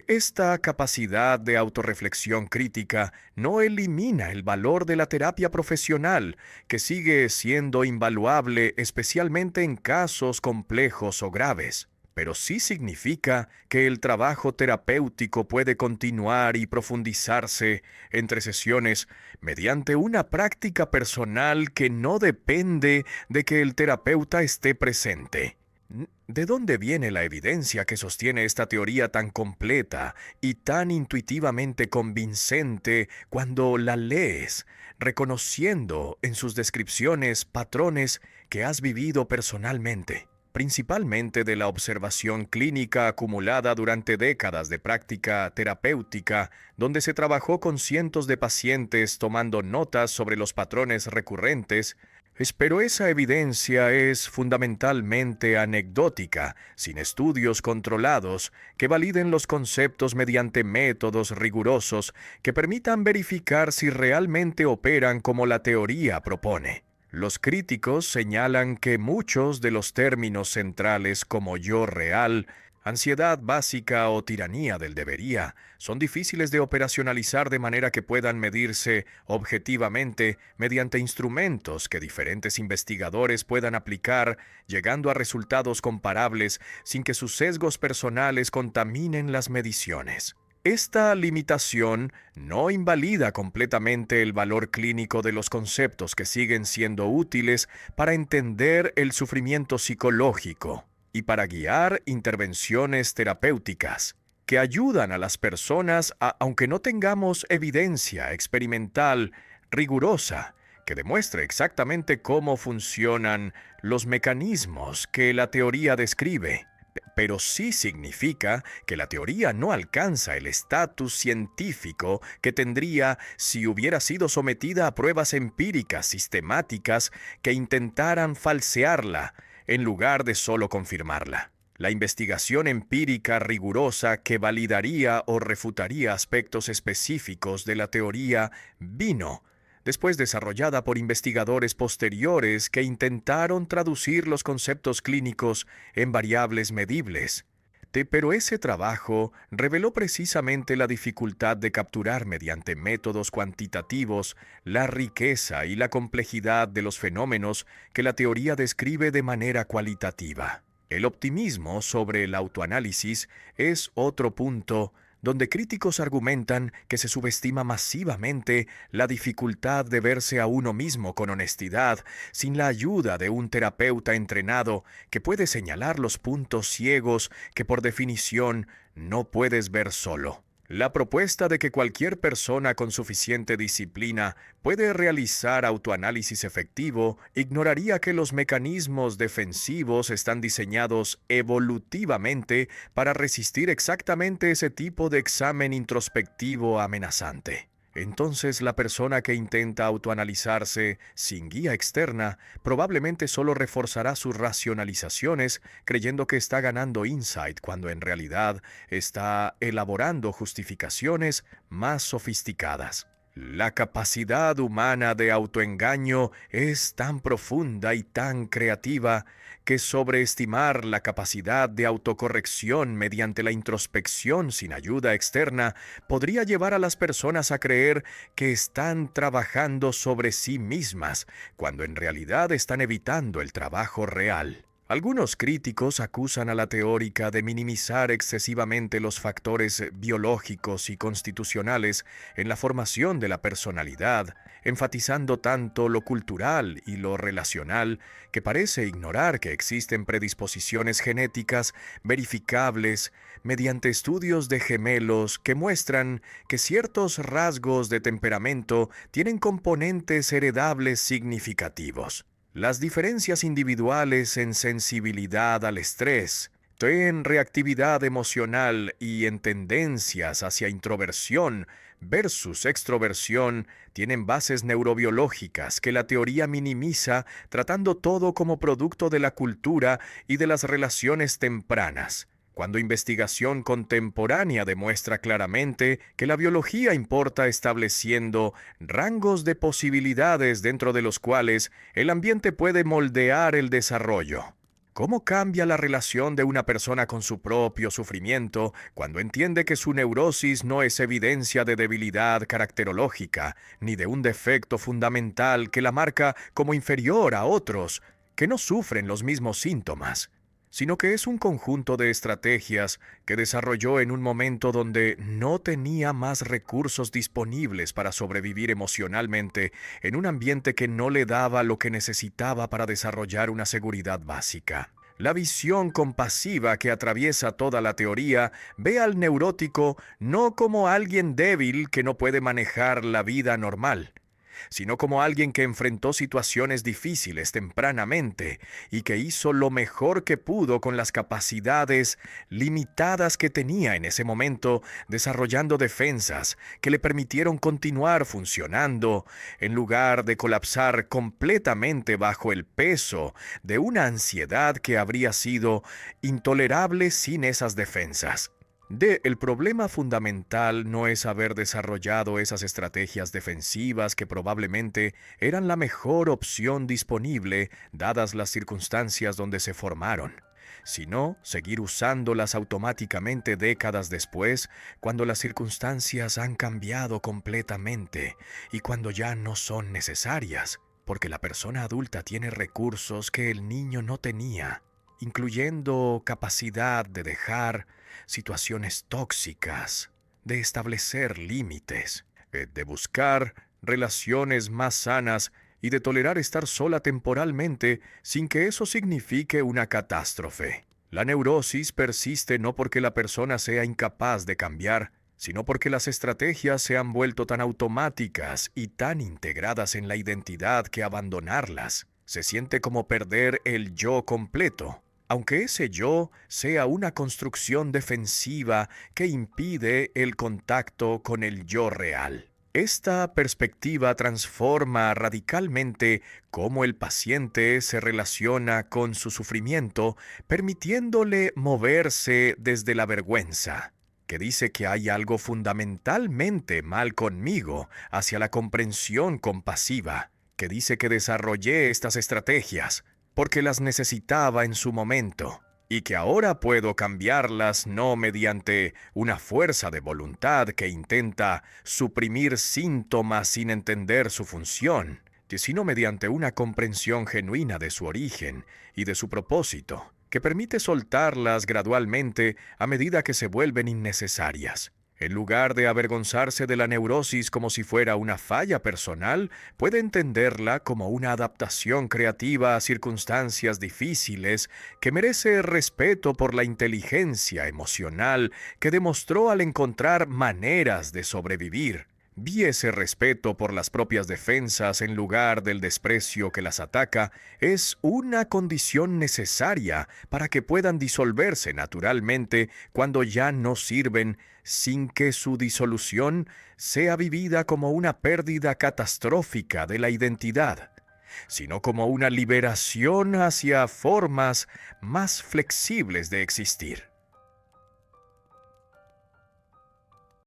Esta capacidad de autorreflexión crítica no elimina el valor de la terapia profesional, que sigue siendo invaluable especialmente en casos complejos o graves. Pero sí significa que el trabajo terapéutico puede continuar y profundizarse entre sesiones mediante una práctica personal que no depende de que el terapeuta esté presente. ¿De dónde viene la evidencia que sostiene esta teoría tan completa y tan intuitivamente convincente cuando la lees, reconociendo en sus descripciones patrones que has vivido personalmente, principalmente de la observación clínica acumulada durante décadas de práctica terapéutica, donde se trabajó con cientos de pacientes tomando notas sobre los patrones recurrentes. Pero esa evidencia es fundamentalmente anecdótica, sin estudios controlados que validen los conceptos mediante métodos rigurosos que permitan verificar si realmente operan como la teoría propone. Los críticos señalan que muchos de los términos centrales como yo real, ansiedad básica o tiranía del debería son difíciles de operacionalizar de manera que puedan medirse objetivamente mediante instrumentos que diferentes investigadores puedan aplicar, llegando a resultados comparables sin que sus sesgos personales contaminen las mediciones. Esta limitación no invalida completamente el valor clínico de los conceptos que siguen siendo útiles para entender el sufrimiento psicológico y para guiar intervenciones terapéuticas que ayudan a las personas aunque no tengamos evidencia experimental rigurosa que demuestre exactamente cómo funcionan los mecanismos que la teoría describe. Pero sí significa que la teoría no alcanza el estatus científico que tendría si hubiera sido sometida a pruebas empíricas sistemáticas que intentaran falsearla en lugar de solo confirmarla. La investigación empírica rigurosa que validaría o refutaría aspectos específicos de la teoría vino después desarrollada por investigadores posteriores que intentaron traducir los conceptos clínicos en variables medibles. Pero ese trabajo reveló precisamente la dificultad de capturar mediante métodos cuantitativos la riqueza y la complejidad de los fenómenos que la teoría describe de manera cualitativa. El optimismo sobre el autoanálisis es otro punto donde críticos argumentan que se subestima masivamente la dificultad de verse a uno mismo con honestidad sin la ayuda de un terapeuta entrenado que puede señalar los puntos ciegos que por definición no puedes ver solo. La propuesta de que cualquier persona con suficiente disciplina puede realizar autoanálisis efectivo ignoraría que los mecanismos defensivos están diseñados evolutivamente para resistir exactamente ese tipo de examen introspectivo amenazante. Entonces la persona que intenta autoanalizarse sin guía externa probablemente solo reforzará sus racionalizaciones creyendo que está ganando insight cuando en realidad está elaborando justificaciones más sofisticadas. La capacidad humana de autoengaño es tan profunda y tan creativa que sobreestimar la capacidad de autocorrección mediante la introspección sin ayuda externa podría llevar a las personas a creer que están trabajando sobre sí mismas, cuando en realidad están evitando el trabajo real. Algunos críticos acusan a la teórica de minimizar excesivamente los factores biológicos y constitucionales en la formación de la personalidad, enfatizando tanto lo cultural y lo relacional que parece ignorar que existen predisposiciones genéticas verificables mediante estudios de gemelos que muestran que ciertos rasgos de temperamento tienen componentes heredables significativos. Las diferencias individuales en sensibilidad al estrés, en reactividad emocional y en tendencias hacia introversión versus extroversión tienen bases neurobiológicas que la teoría minimiza, tratando todo como producto de la cultura y de las relaciones tempranas, cuando investigación contemporánea demuestra claramente que la biología importa estableciendo rangos de posibilidades dentro de los cuales el ambiente puede moldear el desarrollo. ¿Cómo cambia la relación de una persona con su propio sufrimiento cuando entiende que su neurosis no es evidencia de debilidad caracterológica, ni de un defecto fundamental que la marca como inferior a otros que no sufren los mismos síntomas, sino que es un conjunto de estrategias que desarrolló en un momento donde no tenía más recursos disponibles para sobrevivir emocionalmente en un ambiente que no le daba lo que necesitaba para desarrollar una seguridad básica? La visión compasiva que atraviesa toda la teoría ve al neurótico no como alguien débil que no puede manejar la vida normal, sino como alguien que enfrentó situaciones difíciles tempranamente y que hizo lo mejor que pudo con las capacidades limitadas que tenía en ese momento, desarrollando defensas que le permitieron continuar funcionando en lugar de colapsar completamente bajo el peso de una ansiedad que habría sido intolerable sin esas defensas. El problema fundamental no es haber desarrollado esas estrategias defensivas que probablemente eran la mejor opción disponible dadas las circunstancias donde se formaron, sino seguir usándolas automáticamente décadas después, cuando las circunstancias han cambiado completamente y cuando ya no son necesarias, porque la persona adulta tiene recursos que el niño no tenía, incluyendo capacidad de dejar situaciones tóxicas, de establecer límites, de buscar relaciones más sanas y de tolerar estar sola temporalmente sin que eso signifique una catástrofe. La neurosis persiste no porque la persona sea incapaz de cambiar, sino porque las estrategias se han vuelto tan automáticas y tan integradas en la identidad que abandonarlas se siente como perder el yo completo, aunque ese yo sea una construcción defensiva que impide el contacto con el yo real. Esta perspectiva transforma radicalmente cómo el paciente se relaciona con su sufrimiento, permitiéndole moverse desde la vergüenza, que dice que hay algo fundamentalmente mal conmigo, hacia la comprensión compasiva, que dice que desarrollé estas estrategias porque las necesitaba en su momento, y que ahora puedo cambiarlas no mediante una fuerza de voluntad que intenta suprimir síntomas sin entender su función, sino mediante una comprensión genuina de su origen y de su propósito, que permite soltarlas gradualmente a medida que se vuelven innecesarias. En lugar de avergonzarse de la neurosis como si fuera una falla personal, puede entenderla como una adaptación creativa a circunstancias difíciles que merece respeto por la inteligencia emocional que demostró al encontrar maneras de sobrevivir. Vi ese respeto por las propias defensas en lugar del desprecio que las ataca es una condición necesaria para que puedan disolverse naturalmente cuando ya no sirven, sin que su disolución sea vivida como una pérdida catastrófica de la identidad, sino como una liberación hacia formas más flexibles de existir.